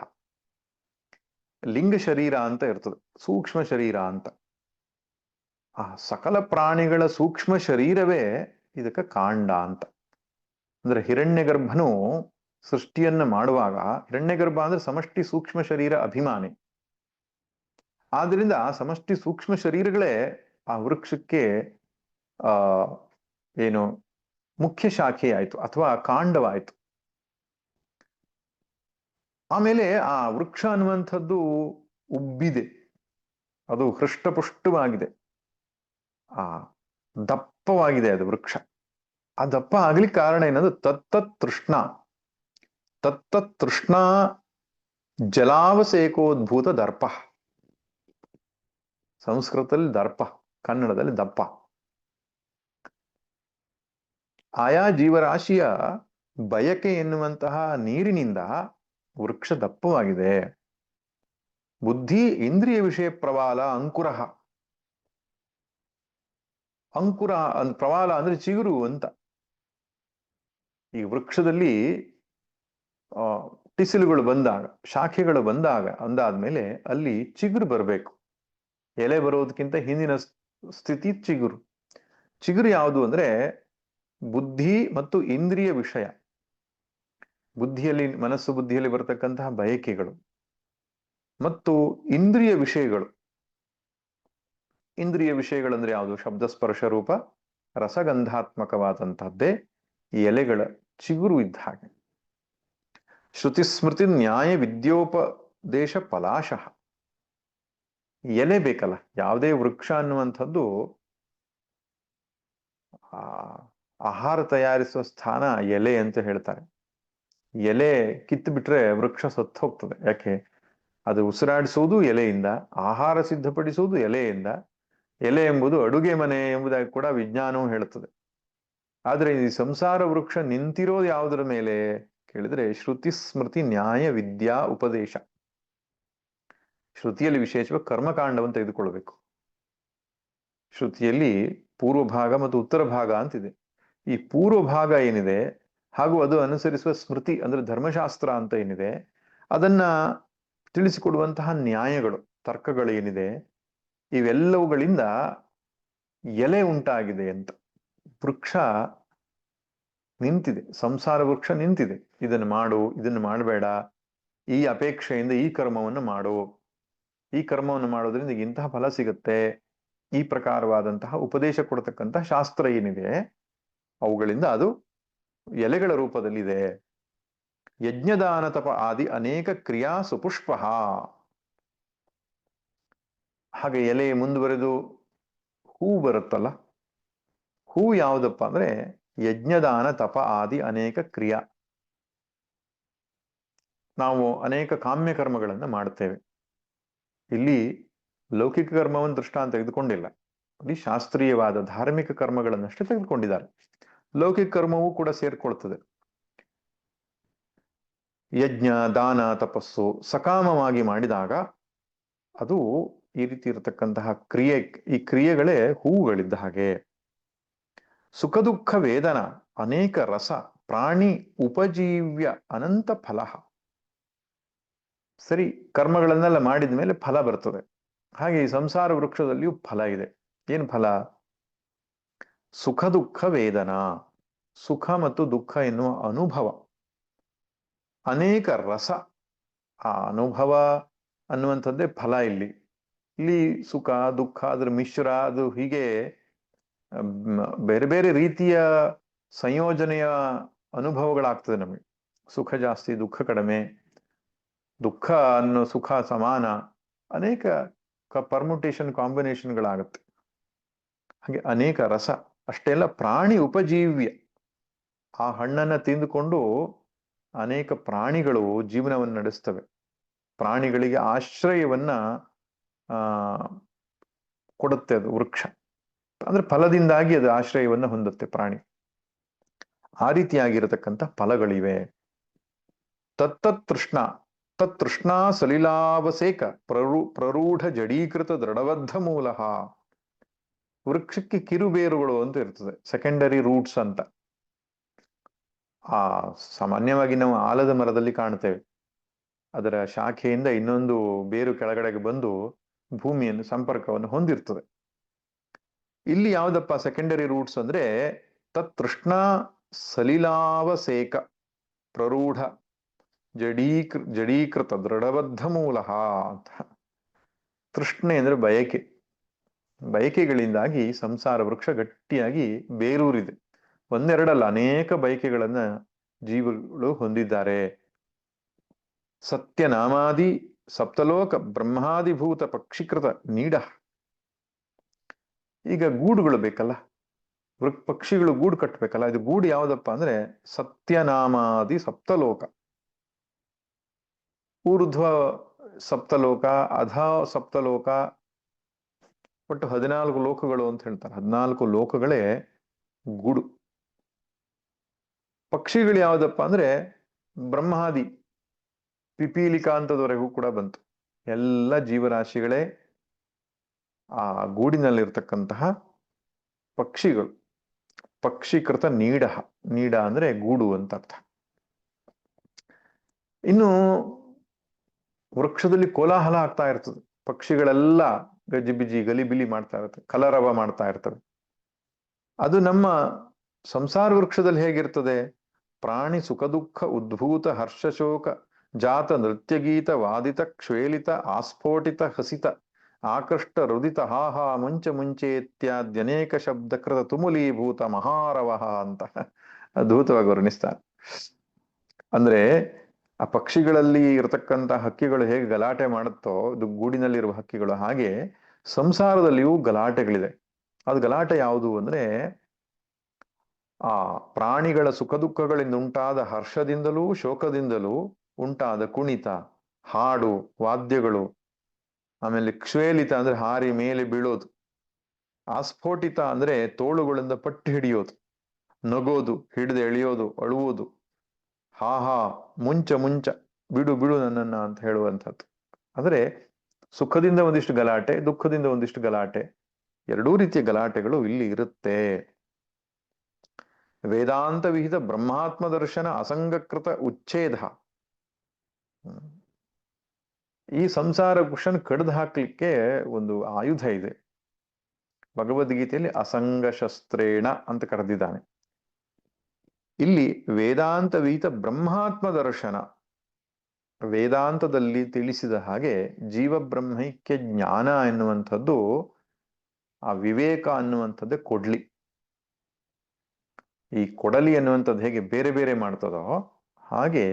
ಲಿಂಗ ಶರೀರ ಅಂತ ಇರ್ತದೆ, ಸೂಕ್ಷ್ಮ ಶರೀರ ಅಂತ. ಆ ಸಕಲ ಪ್ರಾಣಿಗಳ ಸೂಕ್ಷ್ಮ ಶರೀರವೇ ಇದಕ್ಕೆ ಕಾಂಡ ಅಂತ. ಅಂದ್ರೆ ಹಿರಣ್ಯ ಗರ್ಭನು ಸೃಷ್ಟಿಯನ್ನ ಮಾಡುವಾಗ, ಹಿರಣ್ಯ ಗರ್ಭ ಅಂದ್ರೆ ಸಮಷ್ಟಿ ಸೂಕ್ಷ್ಮ ಶರೀರ ಅಭಿಮಾನಿ. ಆದ್ರಿಂದ ಆ ಸಮಷ್ಟಿ ಸೂಕ್ಷ್ಮ ಶರೀರಗಳೇ ಆ ವೃಕ್ಷಕ್ಕೆ ಏನು ಮುಖ್ಯ ಶಾಖೆ ಆಯ್ತು ಅಥವಾ ಕಾಂಡವಾಯ್ತು. ಆಮೇಲೆ ಆ ವೃಕ್ಷ ಅನ್ನುವಂಥದ್ದು ಉಬ್ಬಿದೆ, ಅದು ಹೃಷ್ಟಪುಷ್ಟವಾಗಿದೆ, ಆ ದಪ್ಪವಾಗಿದೆ ಅದು ವೃಕ್ಷ. ಆ ದಪ್ಪ ಆಗ್ಲಿಕ್ಕೆ ಕಾರಣ ಏನದು ತತ್ತತ್ ತೃಷ್ಣ. ತತ್ತತ್ ತೃಷ್ಣ ಜಲಾವಸೇಕೋದ್ಭೂತ ದರ್ಪ. ಸಂಸ್ಕೃತದಲ್ಲಿ ದರ್ಪ, ಕನ್ನಡದಲ್ಲಿ ದಪ್ಪ. ಆಯಾ ಜೀವರಾಶಿಯ ಬಯಕೆ ಎನ್ನುವಂತಹ ನೀರಿನಿಂದ ವೃಕ್ಷ ದಪ್ಪವಾಗಿದೆ. ಬುದ್ಧಿ ಇಂದ್ರಿಯ ವಿಷಯ ಪ್ರವಾಲ ಅಂಕುರ. ಅಂಕುರ ಪ್ರವಾಲ ಅಂದ್ರೆ ಚಿಗುರು ಅಂತ. ಈ ವೃಕ್ಷದಲ್ಲಿ ಟಿಸಿಲುಗಳು ಬಂದಾಗ, ಶಾಖೆಗಳು ಬಂದಾಗ ಅಂದಾದ್ಮೇಲೆ ಅಲ್ಲಿ ಚಿಗುರು ಬರಬೇಕು. ಎಲೆ ಬರೋದಕ್ಕಿಂತ ಹಿಂದಿನ ಸ್ಥಿತಿ ಚಿಗುರು. ಚಿಗುರು ಯಾವುದು ಅಂದ್ರೆ ಬುದ್ಧಿ ಮತ್ತು ಇಂದ್ರಿಯ ವಿಷಯ. ಬುದ್ಧಿಯಲ್ಲಿ, ಮನಸ್ಸು ಬುದ್ಧಿಯಲ್ಲಿ ಬರತಕ್ಕಂತಹ ಬಯಕೆಗಳು ಮತ್ತು ಇಂದ್ರಿಯ ವಿಷಯಗಳು. ಇಂದ್ರಿಯ ವಿಷಯಗಳಂದ್ರೆ ಯಾವುದು? ಶಬ್ದ ಸ್ಪರ್ಶ ರೂಪ ರಸಗಂಧಾತ್ಮಕವಾದಂತಹದ್ದೇ ಈ ಎಲೆಗಳ ಚಿಗುರು ಇದ್ದ ಹಾಗೆ. ಶ್ರುತಿ ಸ್ಮೃತಿ ನ್ಯಾಯ ವಿದ್ಯೋಪದೇಶ ಪಲಾಶಃ. ಎಲೆ ಬೇಕಲ್ಲ, ಯಾವುದೇ ವೃಕ್ಷ ಅನ್ನುವಂಥದ್ದು ಆಹಾರ ತಯಾರಿಸುವ ಸ್ಥಾನ ಎಲೆ ಅಂತ ಹೇಳ್ತಾರೆ. ಎಲೆ ಕಿತ್ತು ಬಿಟ್ರೆ ವೃಕ್ಷ ಸತ್ತು ಹೋಗ್ತದೆ. ಯಾಕೆ? ಅದು ಉಸಿರಾಡಿಸುವುದು ಎಲೆಯಿಂದ, ಆಹಾರ ಸಿದ್ಧಪಡಿಸುವುದು ಎಲೆಯಿಂದ. ಎಲೆ ಎಂಬುದು ಅಡುಗೆ ಮನೆ ಎಂಬುದಾಗಿ ಕೂಡ ವಿಜ್ಞಾನವು ಹೇಳುತ್ತದೆ. ಆದ್ರೆ ಈ ಸಂಸಾರ ವೃಕ್ಷ ನಿಂತಿರೋದು ಯಾವುದರ ಮೇಲೆ ಕೇಳಿದ್ರೆ ಶ್ರುತಿ ಸ್ಮೃತಿ ನ್ಯಾಯ ವಿದ್ಯಾ ಉಪದೇಶ. ಶ್ರುತಿಯಲ್ಲಿ ವಿಶೇಷವಾಗಿ ಕರ್ಮಕಾಂಡವನ್ನು ತೆಗೆದುಕೊಳ್ಬೇಕು. ಶ್ರುತಿಯಲ್ಲಿ ಪೂರ್ವ ಭಾಗ ಮತ್ತು ಉತ್ತರ ಭಾಗ ಅಂತಿದೆ. ಈ ಪೂರ್ವ ಭಾಗ ಏನಿದೆ ಹಾಗೂ ಅದು ಅನುಸರಿಸುವ ಸ್ಮೃತಿ ಅಂದ್ರೆ ಧರ್ಮಶಾಸ್ತ್ರ ಅಂತ ಏನಿದೆ, ಅದನ್ನ ತಿಳಿಸಿಕೊಡುವಂತಹ ನ್ಯಾಯಗಳು, ತರ್ಕಗಳು ಏನಿದೆ, ಇವೆಲ್ಲವುಗಳಿಂದ ಎಲೆ ಉಂಟಾಗಿದೆ ಅಂತ. ವೃಕ್ಷ ನಿಂತಿದೆ, ಸಂಸಾರ ವೃಕ್ಷ ನಿಂತಿದೆ. ಇದನ್ನು ಮಾಡು, ಇದನ್ನು ಮಾಡಬೇಡ, ಈ ಅಪೇಕ್ಷೆಯಿಂದ ಈ ಕರ್ಮವನ್ನು ಮಾಡು, ಈ ಕರ್ಮವನ್ನು ಮಾಡೋದ್ರಿಂದ ಇಂತಹ ಫಲ ಸಿಗುತ್ತೆ, ಈ ಪ್ರಕಾರವಾದಂತಹ ಉಪದೇಶ ಕೊಡ್ತಕ್ಕಂತಹ ಶಾಸ್ತ್ರ ಏನಿದೆ ಅವುಗಳಿಂದ ಅದು ಎಲೆಗಳ ರೂಪದಲ್ಲಿದೆ. ಯಜ್ಞದಾನ ತಪ ಆದಿ ಅನೇಕ ಕ್ರಿಯಾ ಸುಪುಷ್ಪ. ಹಾಗೆ ಎಲೆ ಮುಂದುವರೆದು ಹೂ ಬರುತ್ತಲ್ಲ, ಹೂ ಯಾವುದಪ್ಪ ಅಂದ್ರೆ ಯಜ್ಞದಾನ ತಪ ಆದಿ ಅನೇಕ ಕ್ರಿಯಾ. ನಾವು ಅನೇಕ ಕಾಮ್ಯ ಕರ್ಮಗಳನ್ನು ಮಾಡ್ತೇವೆ. ಇಲ್ಲಿ ಲೌಕಿಕ ಕರ್ಮವನ್ನು ದೃಷ್ಟಾಂತ ತೆಗೆದುಕೊಂಡಿಲ್ಲ, ಇಲ್ಲಿ ಶಾಸ್ತ್ರೀಯವಾದ ಧಾರ್ಮಿಕ ಕರ್ಮಗಳನ್ನಷ್ಟೇ ತೆಗೆದುಕೊಂಡಿದ್ದಾರೆ. ಲೌಕಿಕ ಕರ್ಮವೂ ಕೂಡ ಸೇರ್ಕೊಳ್ತದೆ. ಯಜ್ಞ ದಾನ ತಪಸ್ಸು ಸಕಾಮವಾಗಿ ಮಾಡಿದಾಗ ಅದು ಈ ರೀತಿ ಇರತಕ್ಕಂತಹ ಕ್ರಿಯೆ, ಈ ಕ್ರಿಯೆಗಳೇ ಹೂವುಗಳಿದ್ದ ಹಾಗೆ. ಸುಖ ದುಃಖ ವೇದನ ಅನೇಕ ರಸ ಪ್ರಾಣಿ ಉಪಜೀವ್ಯ ಅನಂತ ಫಲ. ಸರಿ, ಕರ್ಮಗಳನ್ನೆಲ್ಲ ಮಾಡಿದ ಮೇಲೆ ಫಲ ಬರ್ತದೆ. ಹಾಗೆ ಈ ಸಂಸಾರ ವೃಕ್ಷದಲ್ಲಿಯೂ ಫಲ ಇದೆ. ಏನು ಫಲ? ಸುಖ ದುಃಖ ವೇದನ, ಸುಖ ಮತ್ತು ದುಃಖ ಎನ್ನುವ ಅನುಭವ, ಅನೇಕ ರಸ, ಆ ಅನುಭವ ಅನ್ನುವಂಥದ್ದೇ ಫಲ. ಇಲ್ಲಿ ಇಲ್ಲಿ ಸುಖ ದುಃಖ ಅದ್ರ ಮಿಶ್ರ, ಅದು ಹೀಗೆ ಬೇರೆ ಬೇರೆ ರೀತಿಯ ಸಂಯೋಜನೆಯ ಅನುಭವಗಳಾಗ್ತದೆ ನಮಗೆ. ಸುಖ ಜಾಸ್ತಿ, ದುಃಖ ಕಡಿಮೆ, ದುಃಖ ಅನ್ನೋ ಸುಖ ಸಮಾನ, ಅನೇಕ ಪರ್ಮುಟೇಷನ್ ಕಾಂಬಿನೇಷನ್ಗಳಾಗತ್ತೆ. ಹಾಗೆ ಅನೇಕ ರಸ. ಅಷ್ಟೇ ಅಲ್ಲ, ಪ್ರಾಣಿ ಉಪಜೀವ್ಯ, ಆ ಹಣ್ಣನ್ನ ತಿಂದುಕೊಂಡು ಅನೇಕ ಪ್ರಾಣಿಗಳು ಜೀವನವನ್ನು ನಡೆಸ್ತವೆ. ಪ್ರಾಣಿಗಳಿಗೆ ಆಶ್ರಯವನ್ನ ಕೊಡುತ್ತೆ ಅದು ವೃಕ್ಷ. ಅಂದ್ರೆ ಫಲದಿಂದಾಗಿ ಅದು ಆಶ್ರಯವನ್ನ ಹೊಂದುತ್ತೆ ಪ್ರಾಣಿ. ಆ ರೀತಿಯಾಗಿರತಕ್ಕಂಥ ಫಲಗಳಿವೆ. ತತ್ತೃಷ್ಣ ತೃಷ್ಣಾ ಸಲಿಲಾವಸೇಕ ಪ್ರರೂಢ ಜಡೀಕೃತ ದೃಢಬದ್ಧ ಮೂಲ. ವೃಕ್ಷಕ್ಕೆ ಕಿರುಬೇರುಗಳು ಅಂತ ಇರ್ತದೆ, ಸೆಕೆಂಡರಿ ರೂಟ್ಸ್ ಅಂತ. ಸಾಮಾನ್ಯವಾಗಿ ನಾವು ಆಲದ ಮರದಲ್ಲಿ ಕಾಣ್ತೇವೆ, ಅದರ ಶಾಖೆಯಿಂದ ಇನ್ನೊಂದು ಬೇರು ಕೆಳಗಡೆಗೆ ಬಂದು ಭೂಮಿಯನ್ನು ಸಂಪರ್ಕವನ್ನು ಹೊಂದಿರ್ತದೆ. ಇಲ್ಲಿ ಯಾವ್ದಪ್ಪ ಸೆಕೆಂಡರಿ ರೂಟ್ಸ್ ಅಂದ್ರೆ ತೃಷ್ಣಾ ಸಲಿಲಾವಸೇಕ ಪ್ರರೂಢ ಜಡೀಕೃತ ದೃಢಬದ್ಧ ಮೂಲ ಅಂತ. ತೃಷ್ಣೆ ಅಂದ್ರೆ ಬಯಕೆ, ಬಯಕೆಗಳಿಂದಾಗಿ ಸಂಸಾರ ವೃಕ್ಷ ಗಟ್ಟಿಯಾಗಿ ಬೇರೂರಿದೆ. ಒಂದೆರಡಲ್ಲ, ಅನೇಕ ಬಯಕೆಗಳನ್ನ ಜೀವಗಳು ಹೊಂದಿದ್ದಾರೆ. ಸತ್ಯನಾಮಾದಿ ಸಪ್ತಲೋಕ ಬ್ರಹ್ಮಾದಿಭೂತ ಪಕ್ಷೀಕೃತ ನೀಡ. ಈಗ ಗೂಡುಗಳು ಬೇಕಲ್ಲ, ಪಕ್ಷಿಗಳು ಗೂಡು ಕಟ್ಟಬೇಕಲ್ಲ. ಇದು ಗೂಡು ಯಾವುದಪ್ಪ ಅಂದ್ರೆ ಸತ್ಯನಾಮಾದಿ ಸಪ್ತಲೋಕ. ಊರ್ಧ್ವ ಸಪ್ತಲೋಕ, ಅಧ ಸಪ್ತಲೋಕ, ಒಟ್ಟು 14 ಲೋಕಗಳು ಅಂತ ಹೇಳ್ತಾರೆ. 14 ಲೋಕಗಳೇ ಗೂಡು. ಪಕ್ಷಿಗಳು ಯಾವುದಪ್ಪ ಅಂದ್ರೆ ಬ್ರಹ್ಮಾದಿ ಪಿಪೀಲಿಕಾಂತದವರೆಗೂ ಕೂಡ ಬಂತು. ಎಲ್ಲ ಜೀವರಾಶಿಗಳೇ ಆ ಗೂಡಿನಲ್ಲಿರ್ತಕ್ಕಂತಹ ಪಕ್ಷಿಗಳು. ಪಕ್ಷೀಕೃತ ನೀಡ, ನೀಡ ಅಂದ್ರೆ ಗೂಡು ಅಂತ ಅರ್ಥ. ಇನ್ನು ವೃಕ್ಷದಲ್ಲಿ ಕೋಲಾಹಲ ಆಗ್ತಾ ಇರ್ತದೆ, ಪಕ್ಷಿಗಳೆಲ್ಲ ಗಜಿಬಿಜಿ ಗಲಿಬಿಲಿ ಮಾಡ್ತಾ ಇರ್ತವೆ, ಕಲರವ ಮಾಡ್ತಾ ಇರ್ತವೆ. ಅದು ನಮ್ಮ ಸಂಸಾರ ವೃಕ್ಷದಲ್ಲಿ ಹೇಗಿರ್ತದೆ? ಪ್ರಾಣಿ ಸುಖ ದುಃಖ ಉದ್ಭೂತ ಹರ್ಷ ಶೋಕ ಜಾತ ನೃತ್ಯಗೀತ ವಾದಿತ ಕ್ಷೇಲಿತ ಆಸ್ಫೋಟಿತ ಹಸಿತ ಆಕೃಷ್ಟ ರುದಿತ ಹಾಹ ಮುಂಚೆ ಮುಂಚೆ ಇತ್ಯಾದ್ಯನೇಕ ಶಬ್ದಕೃತ ತುಮುಲೀಭೂತ ಮಹಾರವಹ ಅಂತ ಅದ್ಭುತವಾಗಿ ವರ್ಣಿಸ್ತಾರೆ. ಅಂದ್ರೆ ಆ ಪಕ್ಷಿಗಳಲ್ಲಿ ಇರತಕ್ಕಂತ ಹಕ್ಕಿಗಳು ಹೇಗೆ ಗಲಾಟೆ ಮಾಡುತ್ತೋ, ಇದು ಗೂಡಿನಲ್ಲಿರುವ ಹಕ್ಕಿಗಳು, ಹಾಗೆ ಸಂಸಾರದಲ್ಲಿಯೂ ಗಲಾಟೆಗಳಿದೆ. ಅದು ಗಲಾಟೆ ಯಾವುದು ಅಂದ್ರೆ ಆ ಪ್ರಾಣಿಗಳ ಸುಖ ದುಃಖಗಳಿಂದ ಉಂಟಾದ ಹರ್ಷದಿಂದಲೂ ಶೋಕದಿಂದಲೂ ಉಂಟಾದ ಕುಣಿತ, ಹಾಡು, ವಾದ್ಯಗಳು. ಆಮೇಲೆ ಕ್ಷೇಲಿತ ಅಂದ್ರೆ ಹಾರಿ ಮೇಲೆ ಬೀಳೋದು, ಆಸ್ಫೋಟಿತ ಅಂದ್ರೆ ತೋಳುಗಳಿಂದ ಪಟ್ಟು ಹಿಡಿಯೋದು, ನಗೋದು, ಹಿಡಿದು ಎಳೆಯೋದು, ಅಳುವುದು, ಹಾ ಮುಂಚ ಬಿಡು ಬಿಡು ನನ್ನನ್ನ ಅಂತ ಹೇಳುವಂಥದ್ದು. ಅಂದ್ರೆ ಸುಖದಿಂದ ಒಂದಿಷ್ಟು ಗಲಾಟೆ, ದುಃಖದಿಂದ ಒಂದಿಷ್ಟು ಗಲಾಟೆ, ಎರಡೂ ರೀತಿಯ ಗಲಾಟೆಗಳು ಇಲ್ಲಿ ಇರುತ್ತೆ. ವೇದಾಂತ ವಿಹಿತ ಬ್ರಹ್ಮಾತ್ಮ ದರ್ಶನ ಅಸಂಗಕೃತ ಉಚ್ಛೇದ. ಈ ಸಂಸಾರ ಕುಶನ್ ಕಡ್ದು ಹಾಕ್ಲಿಕ್ಕೆ ಒಂದು ಆಯುಧ ಇದೆ. ಭಗವದ್ಗೀತೆಯಲ್ಲಿ ಅಸಂಗ ಶಸ್ತ್ರೇಣ ಅಂತ ಕರೆದಿದ್ದಾನೆ. ಇಲ್ಲಿ ವೇದಾಂತವೀತ ಬ್ರಹ್ಮಾತ್ಮ ದರ್ಶನ, ವೇದಾಂತದಲ್ಲಿ ತಿಳಿಸಿದ ಹಾಗೆ ಜೀವಬ್ರಹ್ಮೈಕ್ಯ ಜ್ಞಾನ ಎನ್ನುವಂಥದ್ದು ಆ ವಿವೇಕ ಅನ್ನುವಂಥದ್ದೇ ಕೊಡ್ಲಿ. ಈ ಕೊಡಲಿ ಅನ್ನುವಂಥದ್ದು ಹೇಗೆ ಬೇರೆ ಬೇರೆ ಮಾಡ್ತದೋ ಹಾಗೆ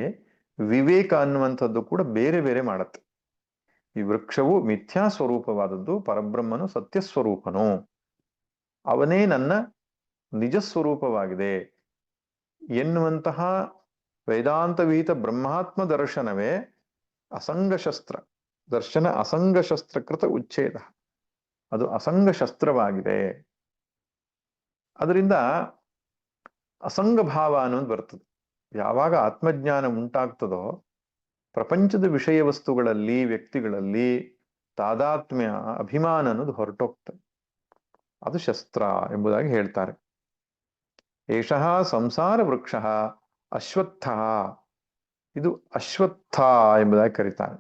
ವಿವೇಕ ಅನ್ನುವಂಥದ್ದು ಕೂಡ ಬೇರೆ ಬೇರೆ ಮಾಡತ್ತೆ. ಈ ವೃಕ್ಷವು ಮಿಥ್ಯಾ ಸ್ವರೂಪವಾದದ್ದು, ಪರಬ್ರಹ್ಮನು ಸತ್ಯ ಸ್ವರೂಪನು, ಅವನೇ ನನ್ನ ನಿಜ ಸ್ವರೂಪವಾಗಿದೆ ಎನ್ನುವಂತಹ ವೇದಾಂತವೀತ ಬ್ರಹ್ಮಾತ್ಮ ದರ್ಶನವೇ ಅಸಂಗಶಸ್ತ್ರ ದರ್ಶನ. ಅಸಂಗಶಸ್ತ್ರಕೃತ ಉಚ್ಛೇದ, ಅದು ಅಸಂಗಶಸ್ತ್ರವಾಗಿದೆ. ಅದರಿಂದ ಅಸಂಗ ಭಾವ ಅನ್ನೋದು ಬರ್ತದೆ. ಯಾವಾಗ ಆತ್ಮಜ್ಞಾನ ಉಂಟಾಗ್ತದೋ ಪ್ರಪಂಚದ ವಿಷಯ ವಸ್ತುಗಳಲ್ಲಿ, ವ್ಯಕ್ತಿಗಳಲ್ಲಿ ತಾದಾತ್ಮ್ಯ, ಅಭಿಮಾನ ಅನ್ನೋದು ಹೊರಟೋಗ್ತದೆ. ಅದು ಶಸ್ತ್ರ ಎಂಬುದಾಗಿ ಹೇಳ್ತಾರೆ. ಏಷಃ ಸಂಸಾರ ವೃಕ್ಷ ಅಶ್ವತ್ಥ, ಇದು ಅಶ್ವತ್ಥ ಎಂಬುದಾಗಿ ಕರೀತಾರೆ.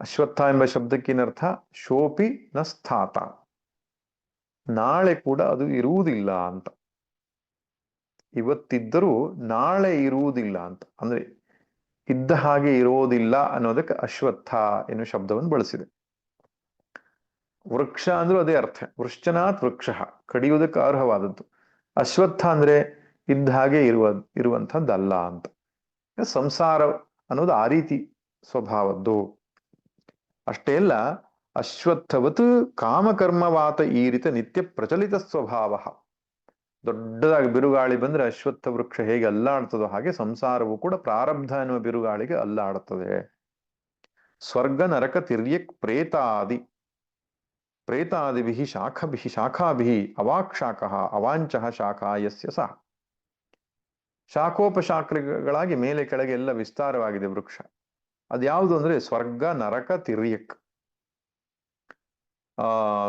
ಅಶ್ವತ್ಥ ಎಂಬ ಶಬ್ದಕ್ಕೇನರ್ಥ? ಶೋಪಿ ನ ಸ್ಥಾತ, ನಾಳೆ ಕೂಡ ಅದು ಇರುವುದಿಲ್ಲ ಅಂತ. ಇವತ್ತಿದ್ದರೂ ನಾಳೆ ಇರುವುದಿಲ್ಲ ಅಂತ, ಅಂದ್ರೆ ಇದ್ದ ಹಾಗೆ ಇರೋದಿಲ್ಲ ಅನ್ನೋದಕ್ಕೆ ಅಶ್ವತ್ಥ ಎನ್ನುವ ಶಬ್ದವನ್ನು ಬಳಸಿದೆ. ವೃಕ್ಷ ಅಂದ್ರೂ ಅದೇ ಅರ್ಥ, ವೃಶ್ಚನಾತ್ ವೃಕ್ಷ, ಕಡಿಯುವುದಕ್ಕೆ ಅರ್ಹವಾದದ್ದು. ಅಶ್ವತ್ಥ ಅಂದ್ರೆ ಇದ್ದ ಹಾಗೆ ಇರುವಂಥದ್ದಲ್ಲ ಅಂತ. ಸಂಸಾರ ಅನ್ನೋದು ಆ ರೀತಿ ಸ್ವಭಾವದ್ದು. ಅಷ್ಟೇ ಅಲ್ಲ, ಅಶ್ವತ್ಥವತ್ ಕಾಮಕರ್ಮವಾತ ಈರಿತ ನಿತ್ಯ ಪ್ರಚಲಿತ ಸ್ವಭಾವ. ದೊಡ್ಡದಾಗಿ ಬಿರುಗಾಳಿ ಬಂದ್ರೆ ಅಶ್ವತ್ಥ ವೃಕ್ಷ ಹೇಗೆ ಅಲ್ಲಾಡ್ತದೋ ಹಾಗೆ ಸಂಸಾರವು ಕೂಡ ಪ್ರಾರಬ್ಧ ಎನ್ನುವ ಬಿರುಗಾಳಿಗೆ ಅಲ್ಲಾಡುತ್ತದೆ. ಸ್ವರ್ಗ ನರಕ ತಿರ್ಯಕ್ ಪ್ರೇತಾದಿಭಿ ಶಾಖಾಭಿ ಅವಾಕ್ಷಾಖಃ ಅವಾಂಚಃ ಶಾಖಾ ಯಸ್ಯ ಸಹ. ಶಾಖೋಪಶಾಖೆಗಳಾಗಿ ಮೇಲೆ ಕೆಳಗೆ ಎಲ್ಲ ವಿಸ್ತಾರವಾಗಿದೆ ವೃಕ್ಷ. ಅದ್ಯಾವುದು ಅಂದ್ರೆ ಸ್ವರ್ಗ ನರಕ ತಿರ್ಯಕ್.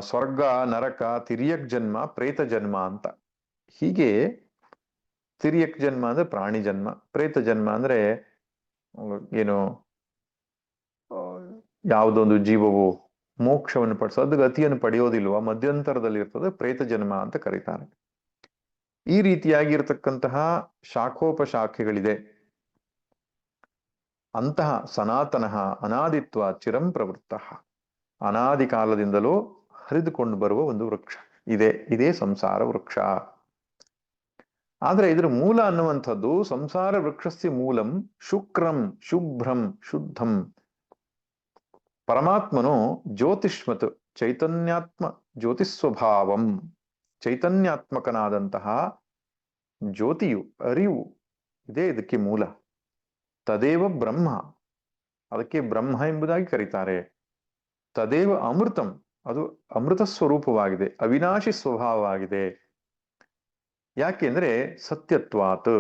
ಸ್ವರ್ಗ ನರಕ ತಿರ್ಯಕ್ ಜನ್ಮ ಪ್ರೇತ ಜನ್ಮ ಅಂತ. ಹೀಗೆ ತಿರ್ಯಕ್ ಜನ್ಮ ಅಂದ್ರೆ ಪ್ರಾಣಿ ಜನ್ಮ, ಪ್ರೇತ ಜನ್ಮ ಅಂದ್ರೆ ಏನು, ಯಾವುದೊಂದು ಜೀವವು ಮೋಕ್ಷವನ್ನು ಪಡಿಸೋದು ಗತಿಯನ್ನು ಪಡೆಯೋದಿಲ್ವ, ಮಧ್ಯಂತರದಲ್ಲಿ ಇರ್ತದೆ, ಪ್ರೇತ ಜನ್ಮ ಅಂತ ಕರೀತಾರೆ. ಈ ರೀತಿಯಾಗಿರ್ತಕ್ಕಂತಹ ಶಾಖೋಪಶಾಖೆಗಳಿದೆ. ಅಂತಹ ಸನಾತನ ಅನಾದಿತ್ವ ಚಿರಂ ಪ್ರವೃತ್ತ, ಅನಾದಿ ಕಾಲದಿಂದಲೂ ಹರಿದುಕೊಂಡು ಬರುವ ಒಂದು ವೃಕ್ಷ ಇದೇ ಸಂಸಾರ ವೃಕ್ಷ. ಆದ್ರೆ ಇದರ ಮೂಲ ಅನ್ನುವಂಥದ್ದು, ಸಂಸಾರ ವೃಕ್ಷಸ್ಯ ಮೂಲಂ ಶುಕ್ರಂ ಶುಭ್ರಂ ಶುದ್ಧಂ. ಪರಮಾತ್ಮನು ಜ್ಯೋತಿಷ್ಮತ್ ಚೈತನ್ಯಾತ್ಮ ಜ್ಯೋತಿಸ್ವಭಾವಂ, ಚೈತನ್ಯಾತ್ಮಕನಾದಂತಹ ಜ್ಯೋತಿಯು, ಅರಿವು ಇದೇ ಇದಕ್ಕೆ ಮೂಲ. ತದೇವ ಬ್ರಹ್ಮ, ಅದಕ್ಕೆ ಬ್ರಹ್ಮ ಎಂಬುದಾಗಿ ಕರೀತಾರೆ. ತದೇವ ಅಮೃತಂ, ಅದು ಅಮೃತ ಸ್ವರೂಪವಾಗಿದೆ, ಅವಿನಾಶಿ ಸ್ವಭಾವವಾಗಿದೆ. ಯಾಕೆಂದ್ರೆ ಸತ್ಯತ್ವಾತ್,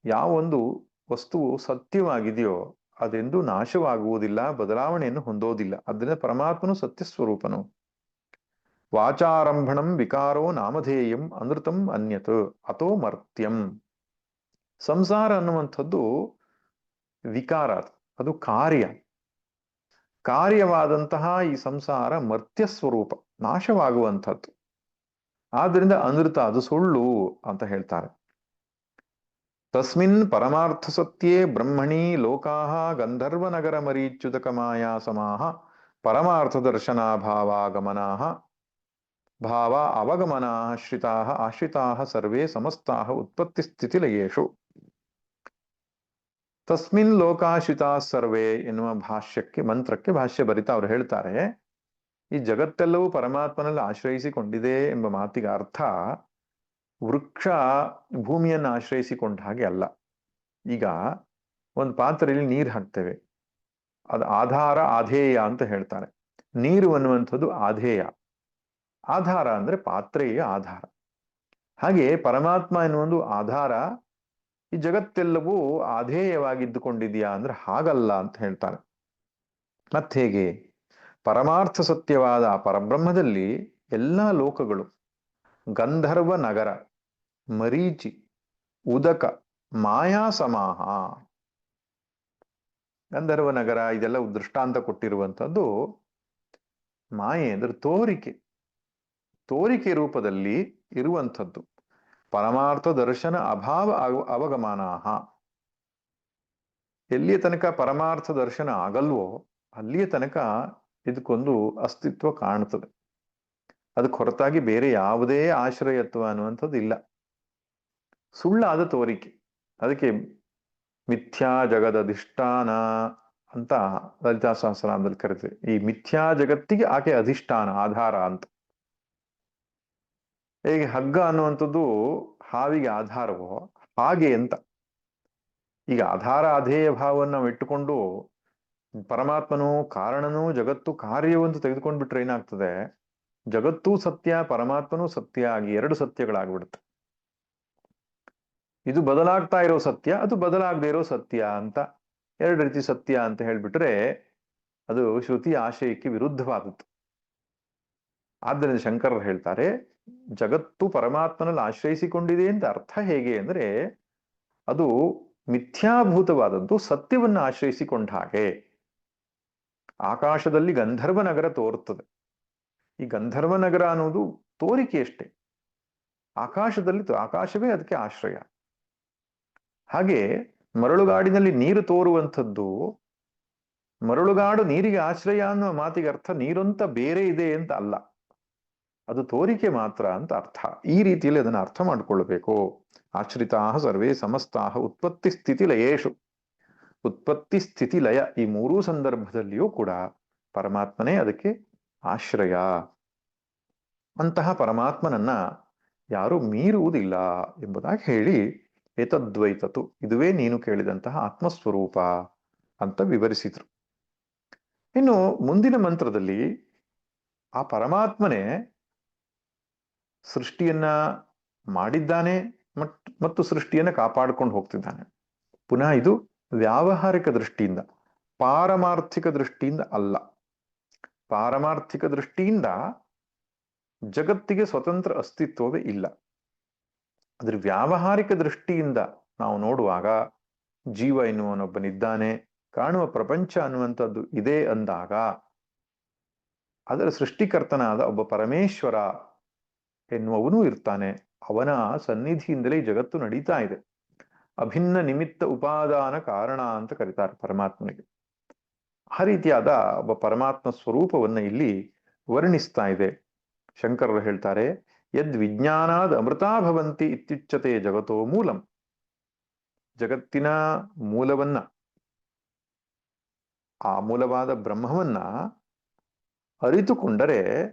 ಯಾವೊಂದು ವಸ್ತುವು ಸತ್ಯವಾಗಿದೆಯೋ ಅದೆಂದು ನಾಶವಾಗುವುದಿಲ್ಲ, ಬದಲಾವಣೆಯನ್ನು ಹೊಂದೋದಿಲ್ಲ. ಅದರಿಂದ ಪರಮಾತ್ಮನು ಸತ್ಯ ಸ್ವರೂಪನು. ವಾಚಾರಂಭಣಂ ವಿಕಾರೋ ನಾಮಧೇಯಂ ಅನೃತಂ ಅನ್ಯತ್ ಅಥೋ ಮರ್ತ್ಯಂ. ಸಂಸಾರ ಅನ್ನುವಂಥದ್ದು ವಿಕಾರ, ಅದು ಕಾರ್ಯವಾದಂತಹ ಈ ಸಂಸಾರ ಮರ್ತ್ಯ ಸ್ವರೂಪ, ನಾಶವಾಗುವಂಥದ್ದು. ಆದ್ರಿಂದ ಅನೃತ, ಅದು ಸುಳ್ಳು ಅಂತ ಹೇಳ್ತಾರೆ. ತಸ್ಮಿನ್ ಪರಮಾರ್ಥ ಸತ್ಯೇ ಬ್ರಹ್ಮಣಿ ಲೋಕಾಹ ಗಂಧರ್ವನಗರ ಮರೀಚ್ಯುತಕ ಮಾಯಾ ಸಮಾಹ ಪರಮಾರ್ಥ ದರ್ಶನಾಭಾವಾಗಮನಾಹ ಭಾವ ಅವಗಮನಾಹ ಶ್ರಿತಾಹ ಆಶ್ರಿತಾಹ ಸರ್ವೇ ಸಮಸ್ತಾಹ ಉತ್ಪತ್ತಿ ಸ್ಥಿತಿ ಲಯೇಷು. ತಸ್ಮಿನ್ ಲೋಕಾಶ್ರಿತಾ ಸರ್ವೇ ಎನ್ನುವ ಮಂತ್ರಕ್ಕೆ ಭಾಷ್ಯ ಬರಿತಾ ಅವರು ಹೇಳ್ತಾರೆ, ಈ ಜಗತ್ತೆಲ್ಲವೂ ಪರಮಾತ್ಮನಲ್ಲಿ ಆಶ್ರಯಿಸಿಕೊಂಡಿದೆ ಎಂಬ ಮಾತಿಗೆ ಅರ್ಥ ವೃಕ್ಷ ಭೂಮಿಯನ್ನು ಆಶ್ರಯಿಸಿಕೊಂಡ ಹಾಗೆ ಅಲ್ಲ. ಈಗ ಒಂದು ಪಾತ್ರೆಯಲ್ಲಿ ನೀರು ಹಾಕ್ತೇವೆ, ಅದು ಆಧಾರ ಆಧೇಯ ಅಂತ ಹೇಳ್ತಾರೆ. ನೀರು ಅನ್ನುವಂಥದ್ದು ಆಧೇಯ, ಆಧಾರ ಅಂದ್ರೆ ಪಾತ್ರೆಯ ಆಧಾರ. ಹಾಗೆ ಪರಮಾತ್ಮ ಎನ್ನುವೊಂದು ಆಧಾರ, ಈ ಜಗತ್ತೆಲ್ಲವೂ ಆಧೇಯವಾಗಿದ್ದುಕೊಂಡಿದೆಯಾ ಅಂದ್ರೆ ಹಾಗಲ್ಲ ಅಂತ ಹೇಳ್ತಾರೆ. ಮತ್ತೆ ಹೇಗೆ? ಪರಮಾರ್ಥ ಸತ್ಯವಾದ ಪರಬ್ರಹ್ಮದಲ್ಲಿ ಎಲ್ಲ ಲೋಕಗಳು, ಗಂಧರ್ವ ನಗರ, ಮರೀಚಿ, ಉದಕ, ಮಾಯಾ ಸಮಾಹ. ಗಂಧರ್ವ ನಗರ ಇದೆಲ್ಲ ದೃಷ್ಟಾಂತ ಕೊಟ್ಟಿರುವಂಥದ್ದು ಮಾಯೆ ಅಂದ್ರೆ ತೋರಿಕೆ ರೂಪದಲ್ಲಿ ಇರುವಂಥದ್ದು. ಪರಮಾರ್ಥ ದರ್ಶನ ಅಭಾವ ಅವಗಮಾನಾಹ. ಎಲ್ಲಿಯ ತನಕ ಪರಮಾರ್ಥ ದರ್ಶನ ಆಗಲ್ವೋ ಅಲ್ಲಿಯ ತನಕ ಇದಕ್ಕೊಂದು ಅಸ್ತಿತ್ವ ಕಾಣುತ್ತದೆ. ಅದಕ್ಕೆ ಹೊರತಾಗಿ ಬೇರೆ ಯಾವುದೇ ಆಶ್ರಯತ್ವ ಅನ್ನುವಂಥದ್ದು ಇಲ್ಲ, ಸುಳ್ಳಾದ ತೋರಿಕೆ. ಅದಕ್ಕೆ ಮಿಥ್ಯಾ ಜಗದಧಿಷ್ಠಾನ ಅಂತ ಲಲಿತಾ ಸಹಸ್ರನಾಮದಲ್ಲಿ ಕರೀತೀವಿ. ಈ ಮಿಥ್ಯಾ ಜಗತ್ತಿಗೆ ಆಕೆ ಅಧಿಷ್ಠಾನ, ಆಧಾರ ಅಂತ. ಹೇಗೆ ಹಗ್ಗ ಅನ್ನುವಂಥದ್ದು ಹಾವಿಗೆ ಆಧಾರವೋ ಹಾಗೆ ಅಂತ. ಈಗ ಆಧಾರ ಅಧೇಯ ಭಾವವನ್ನು ನಾವು ಇಟ್ಟುಕೊಂಡು ಪರಮಾತ್ಮನು ಕಾರಣನೂ ಜಗತ್ತು ಕಾರ್ಯವಂತ ತೆಗೆದುಕೊಂಡು ಬಿಟ್ರೆ ಏನಾಗ್ತದೆ, ಜಗತ್ತೂ ಸತ್ಯ ಪರಮಾತ್ಮನೂ ಸತ್ಯ ಆಗಿ ಎರಡು ಸತ್ಯಗಳಾಗ್ಬಿಡುತ್ತೆ. ಇದು ಬದಲಾಗ್ತಾ ಇರೋ ಸತ್ಯ, ಅದು ಬದಲಾಗದೇ ಇರೋ ಸತ್ಯ ಅಂತ ಎರಡು ರೀತಿ ಸತ್ಯ ಅಂತ ಹೇಳ್ಬಿಟ್ರೆ ಅದು ಶ್ರುತಿ ಆಶಯಕ್ಕೆ ವಿರುದ್ಧವಾದದ್ದು. ಆದ್ದರಿಂದ ಶಂಕರರು ಹೇಳ್ತಾರೆ, ಜಗತ್ತು ಪರಮಾತ್ಮನಲ್ಲಿ ಆಶ್ರಯಿಸಿಕೊಂಡಿದೆ ಅಂತ ಅರ್ಥ ಹೇಗೆ ಅಂದ್ರೆ, ಅದು ಮಿಥ್ಯಾಭೂತವಾದದ್ದು ಸತ್ಯವನ್ನು ಆಶ್ರಯಿಸಿಕೊಂಡ ಹಾಗೆ. ಆಕಾಶದಲ್ಲಿ ಗಂಧರ್ವ ನಗರ ತೋರುತ್ತದೆ. ಈ ಗಂಧರ್ವ ನಗರ ಅನ್ನೋದು ತೋರಿಕೆ ಅಷ್ಟೇ. ಆಕಾಶದಲ್ಲಿ ಆಕಾಶವೇ ಅದಕ್ಕೆ ಆಶ್ರಯ. ಹಾಗೆ ಮರಳುಗಾಡಿನಲ್ಲಿ ನೀರು ತೋರುವಂಥದ್ದು, ಮರಳುಗಾಡು ನೀರಿಗೆ ಆಶ್ರಯ ಅನ್ನುವ ಮಾತಿಗೆ ಅರ್ಥ ನೀರಂತ ಬೇರೆ ಇದೆ ಅಂತ ಅಲ್ಲ, ಅದು ತೋರಿಕೆ ಮಾತ್ರ ಅಂತ ಅರ್ಥ. ಈ ರೀತಿಯಲ್ಲಿ ಅದನ್ನು ಅರ್ಥ ಮಾಡಿಕೊಳ್ಳಬೇಕು. ಆಶ್ರಿತಾ ಸರ್ವೇ ಸಮಸ್ತಾಹ ಉತ್ಪತ್ತಿ ಸ್ಥಿತಿ ಲಯೇಶು. ಉತ್ಪತ್ತಿ ಸ್ಥಿತಿ ಲಯ ಈ ಮೂರೂ ಸಂದರ್ಭದಲ್ಲಿಯೂ ಕೂಡ ಪರಮಾತ್ಮನೇ ಅದಕ್ಕೆ ಆಶ್ರಯ. ಅಂತಹ ಪರಮಾತ್ಮನನ್ನ ಯಾರು ಮೀರುವುದಿಲ್ಲ ಎಂಬುದಾಗಿ ಹೇಳಿ, ಏತದ್ವೈತತು, ಇದುವೇ ನೀನು ಕೇಳಿದಂತಹ ಆತ್ಮಸ್ವರೂಪ ಅಂತ ವಿವರಿಸಿದ್ರು. ಇನ್ನು ಮುಂದಿನ ಮಂತ್ರದಲ್ಲಿ ಆ ಪರಮಾತ್ಮನೇ ಸೃಷ್ಟಿಯನ್ನ ಮಾಡಿದ್ದಾನೆ ಮತ್ತು ಸೃಷ್ಟಿಯನ್ನ ಕಾಪಾಡಿಕೊಂಡು ಹೋಗ್ತಿದ್ದಾನೆ. ಪುನಃ ಇದು ವ್ಯಾವಹಾರಿಕ ದೃಷ್ಟಿಯಿಂದ, ಪಾರಮಾರ್ಥಿಕ ದೃಷ್ಟಿಯಿಂದ ಅಲ್ಲ. ಪಾರಮಾರ್ಥಿಕ ದೃಷ್ಟಿಯಿಂದ ಜಗತ್ತಿಗೆ ಸ್ವತಂತ್ರ ಅಸ್ತಿತ್ವವೇ ಇಲ್ಲ. ಅದ್ರ ವ್ಯಾವಹಾರಿಕ ದೃಷ್ಟಿಯಿಂದ ನಾವು ನೋಡುವಾಗ ಜೀವ ಎನ್ನುವನೊಬ್ಬನಿದ್ದಾನೆ, ಕಾಣುವ ಪ್ರಪಂಚ ಅನ್ನುವಂಥದ್ದು ಇದೆ ಅಂದಾಗ ಅದರ ಸೃಷ್ಟಿಕರ್ತನಾದ ಒಬ್ಬ ಪರಮೇಶ್ವರ ಎನ್ನುವವನು ಇರ್ತಾನೆ. ಅವನ ಸನ್ನಿಧಿಯಿಂದಲೇ ಜಗತ್ತು ನಡೀತಾ ಇದೆ. ಅಭಿನ್ನ ನಿಮಿತ್ತ ಉಪಾದಾನ ಕಾರಣ ಅಂತ ಕರೀತಾರೆ ಪರಮಾತ್ಮನಿಗೆ. ಆ ರೀತಿಯಾದ ಒಬ್ಬ ಪರಮಾತ್ಮ ಸ್ವರೂಪವನ್ನ ಇಲ್ಲಿ ವರ್ಣಿಸ್ತಾ ಇದೆ. ಶಂಕರರು ಹೇಳ್ತಾರೆ, ಯದ್ ವಿಜ್ಞಾನಾದ್ ಅಮೃತಾ ಭವಂತಿ ಇತ್ಯುಚ್ಯತೆ ಜಗತೋ ಮೂಲಂ. ಜಗತ್ತಿನ ಮೂಲವನ್ನ, ಆ ಮೂಲವಾದ ಬ್ರಹ್ಮವನ್ನ ಅರಿತುಕೊಂಡರೆ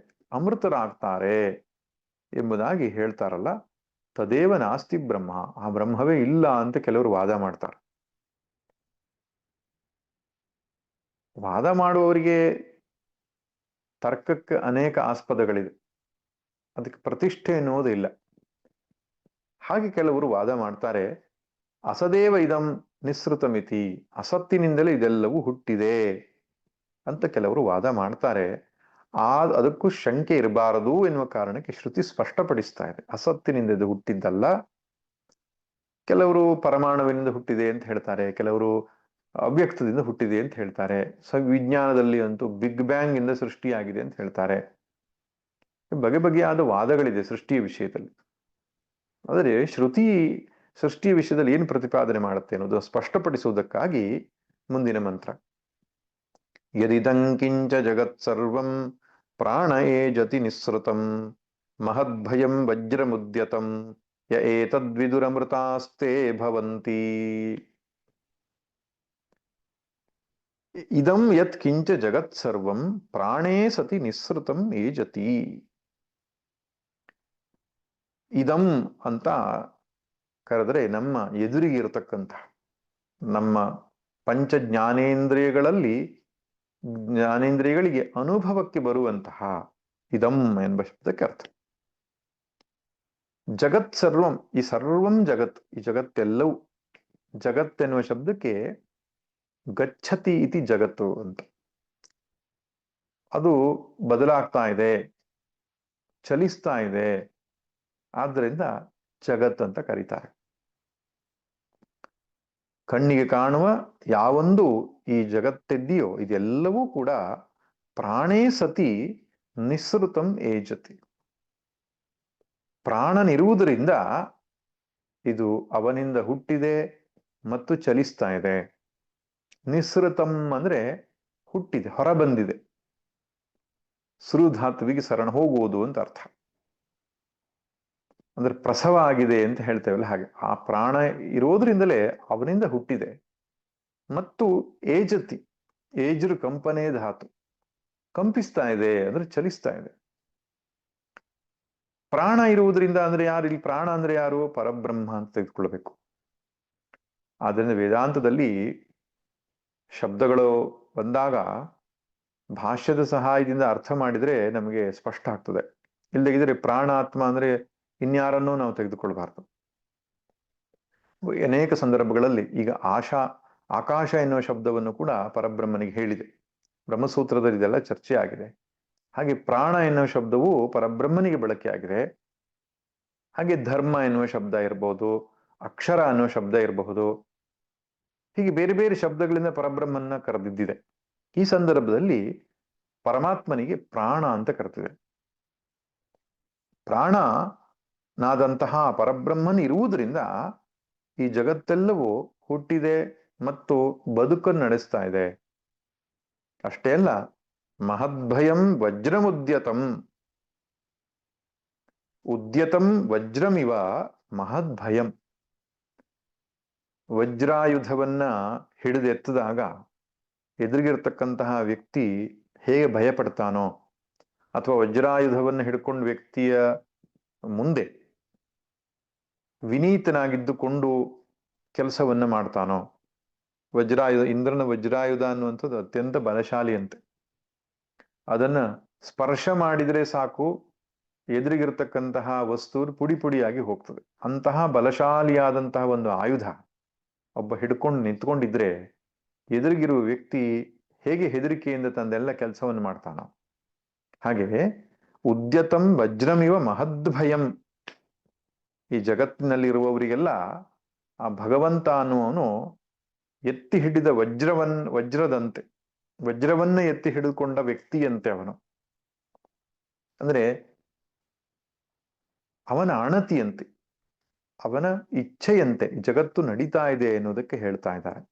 ಅಮೃತರಾಗ್ತಾರೆ ಎಂಬುದಾಗಿ ಹೇಳ್ತಾರಲ್ಲ. ತದೇವ ನಾಸ್ತಿ ಬ್ರಹ್ಮ, ಆ ಬ್ರಹ್ಮವೇ ಇಲ್ಲ ಅಂತ ಕೆಲವರು ವಾದ ಮಾಡ್ತಾರೆ. ವಾದ ಮಾಡುವವರಿಗೆ ತರ್ಕಕ್ಕೆ ಅನೇಕ ಆಸ್ಪದಗಳಿದೆ, ಅದಕ್ಕೆ ಪ್ರತಿಷ್ಠೆ ಎನ್ನುವುದು ಇಲ್ಲ. ಹಾಗೆ ಕೆಲವರು ವಾದ ಮಾಡ್ತಾರೆ, ಅಸದೇವ ಇದಂ ನಿಸೃತಮಿತಿ, ಅಸತ್ತಿನಿಂದಲೇ ಇದೆಲ್ಲವೂ ಹುಟ್ಟಿದೆ ಅಂತ ಕೆಲವರು ವಾದ ಮಾಡ್ತಾರೆ. ಅದಕ್ಕೂ ಶಂಕೆ ಇರಬಾರದು ಎನ್ನುವ ಕಾರಣಕ್ಕೆ ಶ್ರುತಿ ಸ್ಪಷ್ಟಪಡಿಸ್ತಾ ಇದೆ, ಅಸತ್ತಿನಿಂದ ಇದು ಹುಟ್ಟಿದ್ದಲ್ಲ. ಕೆಲವರು ಪರಮಾಣುವಿನಿಂದ ಹುಟ್ಟಿದೆ ಅಂತ ಹೇಳ್ತಾರೆ, ಕೆಲವರು ಅವ್ಯಕ್ತದಿಂದ ಹುಟ್ಟಿದೆ ಅಂತ ಹೇಳ್ತಾರೆ. ವಿಜ್ಞಾನದಲ್ಲಿ ಅಂತೂ ಬಿಗ್ ಬ್ಯಾಂಗ್ ಇಂದ ಸೃಷ್ಟಿಯಾಗಿದೆ ಅಂತ ಹೇಳ್ತಾರೆ. ಬಗೆ ಬಗೆಯಾದ ವಾದಗಳಿದೆ ಸೃಷ್ಟಿಯ ವಿಷಯದಲ್ಲಿ. ಆದರೆ ಶ್ರುತಿ ಸೃಷ್ಟಿಯ ವಿಷಯದಲ್ಲಿ ಏನು ಪ್ರತಿಪಾದನೆ ಮಾಡುತ್ತೆ ಅನ್ನೋದು ಸ್ಪಷ್ಟಪಡಿಸುವುದಕ್ಕಾಗಿ ಮುಂದಿನ ಮಂತ್ರ, ಯದಿದಂಕಿಂಚ ಜಗತ್ ಸರ್ವಂ ಪ್ರಾಣ ಏಜತಿ ನಿಸ್ಸೃತಂ ಮಹದ್ಭಯಂ ವಜ್ರಮುದ್ಯತಂ ಯ ಏತದ್ವಿದುರಮೃತಾಸ್ತೆ ಭವಂತಿ. ಇದಂ ಯತ್ ಕಿಂಚ ಜಗತ್ ಸರ್ವಂ ಪ್ರಾಣೇ ಸತಿ ನಿಸ್ಸೃತಂ ಏಜತಿ. ಇದಂ ಅಂತ ಕರೆದರೆ ನಮ್ಮ ಎದುರಿಗೆ ಇರತಕ್ಕಂಥ, ನಮ್ಮ ಪಂಚ ಜ್ಞಾನೇಂದ್ರಿಯಗಳಲ್ಲಿ ಜ್ಞಾನೇಂದ್ರಿಯಗಳಿಗೆ ಅನುಭವಕ್ಕೆ ಬರುವಂತಹ ಇದಂ ಎಂಬ ಶಬ್ದಕ್ಕೆ ಅರ್ಥ. ಜಗತ್ ಸರ್ವಂ, ಈ ಸರ್ವಂ ಜಗತ್, ಈ ಜಗತ್ತೆಲ್ಲವೂ. ಜಗತ್ ಎನ್ನುವ ಶಬ್ದಕ್ಕೆ ಗಚ್ಚತಿ ಇತಿ ಜಗತ್ತು ಅಂತ. ಅದು ಬದಲಾಗ್ತಾ ಇದೆ, ಚಲಿಸ್ತಾ ಇದೆ, ಆದ್ದರಿಂದ ಜಗತ್ ಅಂತ ಕರೀತಾರೆ. ಕಣ್ಣಿಗೆ ಕಾಣುವ ಯಾವೊಂದು ಈ ಜಗತ್ತಿದೆಯೋ ಇದೆಲ್ಲವೂ ಕೂಡ ಪ್ರಾಣೇ ಸತಿ ನಿಸ್ಸೃತಂ ಏಜತಿ. ಪ್ರಾಣನಿರುವುದರಿಂದ ಇದು ಅವನಿಂದ ಹುಟ್ಟಿದೆ ಮತ್ತು ಚಲಿಸ್ತಾ ಇದೆ. ನಿಸೃತಂ ಅಂದ್ರೆ ಹುಟ್ಟಿದೆ, ಹೊರ ಬಂದಿದೆ. ಸೃಧಾತುವಿಗೆ ಸರಣ ಹೋಗುವುದು ಅಂತ ಅರ್ಥ. ಅಂದ್ರೆ ಪ್ರಸವ ಆಗಿದೆ ಅಂತ ಹೇಳ್ತೇವಲ್ಲ ಹಾಗೆ. ಆ ಪ್ರಾಣ ಇರೋದ್ರಿಂದಲೇ ಅವನಿಂದ ಹುಟ್ಟಿದೆ ಮತ್ತು ಏಜತಿ, ಏಜರು ಕಂಪನೇ ಧಾತು, ಕಂಪಿಸ್ತಾ ಇದೆ ಅಂದ್ರೆ ಚಲಿಸ್ತಾ ಇದೆ. ಪ್ರಾಣ ಇರುವುದರಿಂದ ಅಂದ್ರೆ ಯಾರು? ಇಲ್ಲಿ ಪ್ರಾಣ ಅಂದ್ರೆ ಯಾರು? ಪರಬ್ರಹ್ಮ ಅಂತ ತೆಗೆದುಕೊಳ್ಬೇಕು. ಆದ್ರಿಂದ ವೇದಾಂತದಲ್ಲಿ ಶಬ್ದಗಳು ಬಂದಾಗ ಭಾಷ್ಯದ ಸಹಾಯದಿಂದ ಅರ್ಥ ಮಾಡಿದ್ರೆ ನಮಗೆ ಸ್ಪಷ್ಟ ಆಗ್ತದೆ. ಇಲ್ಲದಿದ್ರೆ ಪ್ರಾಣ ಆತ್ಮ ಅಂದ್ರೆ ಇನ್ಯಾರನ್ನೂ ನಾವು ತೆಗೆದುಕೊಳ್ಬಾರ್ದು. ಅನೇಕ ಸಂದರ್ಭಗಳಲ್ಲಿ ಈಗ ಆಕಾಶ ಎನ್ನುವ ಶಬ್ದವನ್ನು ಕೂಡ ಪರಬ್ರಹ್ಮನಿಗೆ ಹೇಳಿದೆ. ಬ್ರಹ್ಮಸೂತ್ರದಲ್ಲಿ ಇದೆಲ್ಲ ಚರ್ಚೆ ಆಗಿದೆ. ಹಾಗೆ ಪ್ರಾಣ ಎನ್ನುವ ಶಬ್ದವು ಪರಬ್ರಹ್ಮನಿಗೆ ಬಳಕೆ ಆಗಿದೆ. ಹಾಗೆ ಧರ್ಮ ಎನ್ನುವ ಶಬ್ದ ಇರಬಹುದು, ಅಕ್ಷರ ಅನ್ನುವ ಶಬ್ದ ಇರಬಹುದು. ಹೀಗೆ ಬೇರೆ ಬೇರೆ ಶಬ್ದಗಳಿಂದ ಪರಬ್ರಹ್ಮನ್ನ ಕರೆದಿದ್ದಿದೆ. ಈ ಸಂದರ್ಭದಲ್ಲಿ ಪರಮಾತ್ಮನಿಗೆ ಪ್ರಾಣ ಅಂತ ಕರೆದಿದೆ. ಪ್ರಾಣನಾದಂತಹ ಪರಬ್ರಹ್ಮನ್ ಇರುವುದರಿಂದ ಈ ಜಗತ್ತೆಲ್ಲವೂ ಹುಟ್ಟಿದೆ ಮತ್ತು ಬದುಕನ್ನು ನಡೆಸ್ತಾ ಇದೆ. ಅಷ್ಟೇ ಅಲ್ಲ, ಮಹದ್ಭಯಂ ವಜ್ರಮುದ್ಯತಂ, ಉದ್ಯತಂ ವಜ್ರಮಿವ ಮಹದ್ಭಯಂ. ವಜ್ರಾಯುಧವನ್ನ ಹಿಡಿದೆತ್ತದಾಗ ಎದುರಿಗಿರ್ತಕ್ಕಂತಹ ವ್ಯಕ್ತಿ ಹೇಗೆ ಭಯ ಪಡ್ತಾನೋ, ಅಥವಾ ವಜ್ರಾಯುಧವನ್ನು ಹಿಡ್ಕೊಂಡು ವ್ಯಕ್ತಿಯ ಮುಂದೆ ವಿನೀತನಾಗಿದ್ದುಕೊಂಡು ಕೆಲಸವನ್ನ ಮಾಡ್ತಾನೋ. ವಜ್ರಾಯುಧ, ಇಂದ್ರನ ವಜ್ರಾಯುಧ ಅನ್ನುವಂಥದ್ದು ಅತ್ಯಂತ ಬಲಶಾಲಿ ಅಂತೆ. ಅದನ್ನ ಸ್ಪರ್ಶ ಮಾಡಿದ್ರೆ ಸಾಕು, ಎದುರಿಗಿರ್ತಕ್ಕಂತಹ ವಸ್ತು ಪುಡಿ ಪುಡಿಯಾಗಿ ಹೋಗ್ತದೆ. ಅಂತಹ ಬಲಶಾಲಿಯಾದಂತಹ ಒಂದು ಆಯುಧ ಒಬ್ಬ ಹಿಡ್ಕೊಂಡು ನಿಂತ್ಕೊಂಡಿದ್ರೆ ಎದುರಿಗಿರುವ ವ್ಯಕ್ತಿ ಹೇಗೆ ಹೆದರಿಕೆಯಿಂದ ತಂದೆಲ್ಲ ಕೆಲಸವನ್ನು ಮಾಡ್ತಾನೋ ಹಾಗೆ ಉದ್ಯತಂ ವಜ್ರಮಿವ ಮಹದ್ಭಯಂ. ಈ ಜಗತ್ತಿನಲ್ಲಿರುವವರಿಗೆಲ್ಲ ಆ ಭಗವಂತ ಅನ್ನುವನು ಎತ್ತಿ ಹಿಡಿದ ವಜ್ರದಂತೆ, ವಜ್ರವನ್ನ ಎತ್ತಿ ಹಿಡಿದುಕೊಂಡ ವ್ಯಕ್ತಿಯಂತೆ ಅವನು. ಅಂದ್ರೆ ಅವನ ಅಣತಿಯಂತೆ, ಅವನ ಇಚ್ಛೆಯಂತೆ ಜಗತ್ತು ನಡೀತಾ ಇದೆ ಎನ್ನುವುದಕ್ಕೆ ಹೇಳ್ತಾ ಇದ್ದಾರೆ.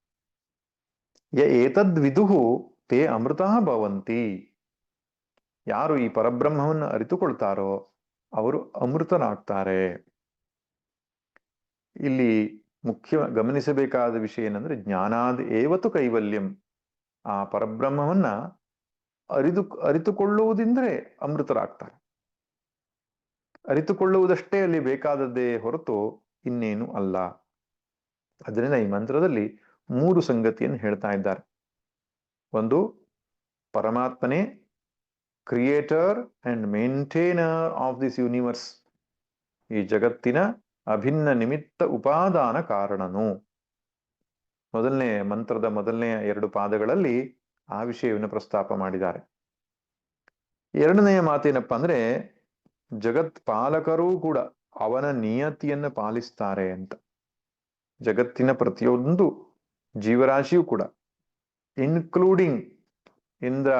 ಏತದ್ ವಿದುಹು ತೇ ಅಮೃತ ಭವಂತಿ. ಯಾರು ಈ ಪರಬ್ರಹ್ಮವನ್ನು ಅರಿತುಕೊಳ್ತಾರೋ ಅವರು ಅಮೃತನಾಗ್ತಾರೆ. ಇಲ್ಲಿ ಮುಖ್ಯ ಗಮನಿಸಬೇಕಾದ ವಿಷಯ ಏನಂದ್ರೆ ಜ್ಞಾನಾದ್ ಏವತು ಕೈವಲ್ಯಂ. ಆ ಪರಬ್ರಹ್ಮವನ್ನ ಅರಿತುಕೊಳ್ಳುವುದೆಂದ್ರೆ ಅಮೃತರಾಗ್ತಾರೆ. ಅರಿತುಕೊಳ್ಳುವುದಷ್ಟೇ ಅಲ್ಲಿ ಬೇಕಾದದ್ದೇ ಹೊರತು ಇನ್ನೇನು ಅಲ್ಲ. ಅದರಿಂದ ಈ ಮಂತ್ರದಲ್ಲಿ 3 ಸಂಗತಿಯನ್ನು ಹೇಳ್ತಾ ಇದ್ದಾರೆ. ಒಂದು, ಪರಮಾತ್ಮನೇ creator and maintainer of this universe. ಈ ಜಗತ್ತಿನ ಅಭಿನ್ನ ನಿಮಿತ್ತ ಉಪಾದಾನ ಕಾರಣನು. ಮಂತ್ರದ ಮೊದಲನೇ 2 ಪಾದಗಳಲ್ಲಿ ಆ ವಿಷಯವನ್ನು ಪ್ರಸ್ತಾಪ ಮಾಡಿದ್ದಾರೆ. ಎರಡನೆಯ ಮಾತೇನಪ್ಪ ಅಂದ್ರೆ ಜಗತ್ ಪಾಲಕರೂ ಕೂಡ ಅವನ ನಿಯತಿಯನ್ನು ಪಾಲಿಸ್ತಾರೆ ಅಂತ. ಜಗತ್ತಿನ ಪ್ರತಿಯೊಂದು ಜೀವರಾಶಿಯೂ ಕೂಡ, ಇನ್ಕ್ಲೂಡಿಂಗ್ ಇಂದ್ರ,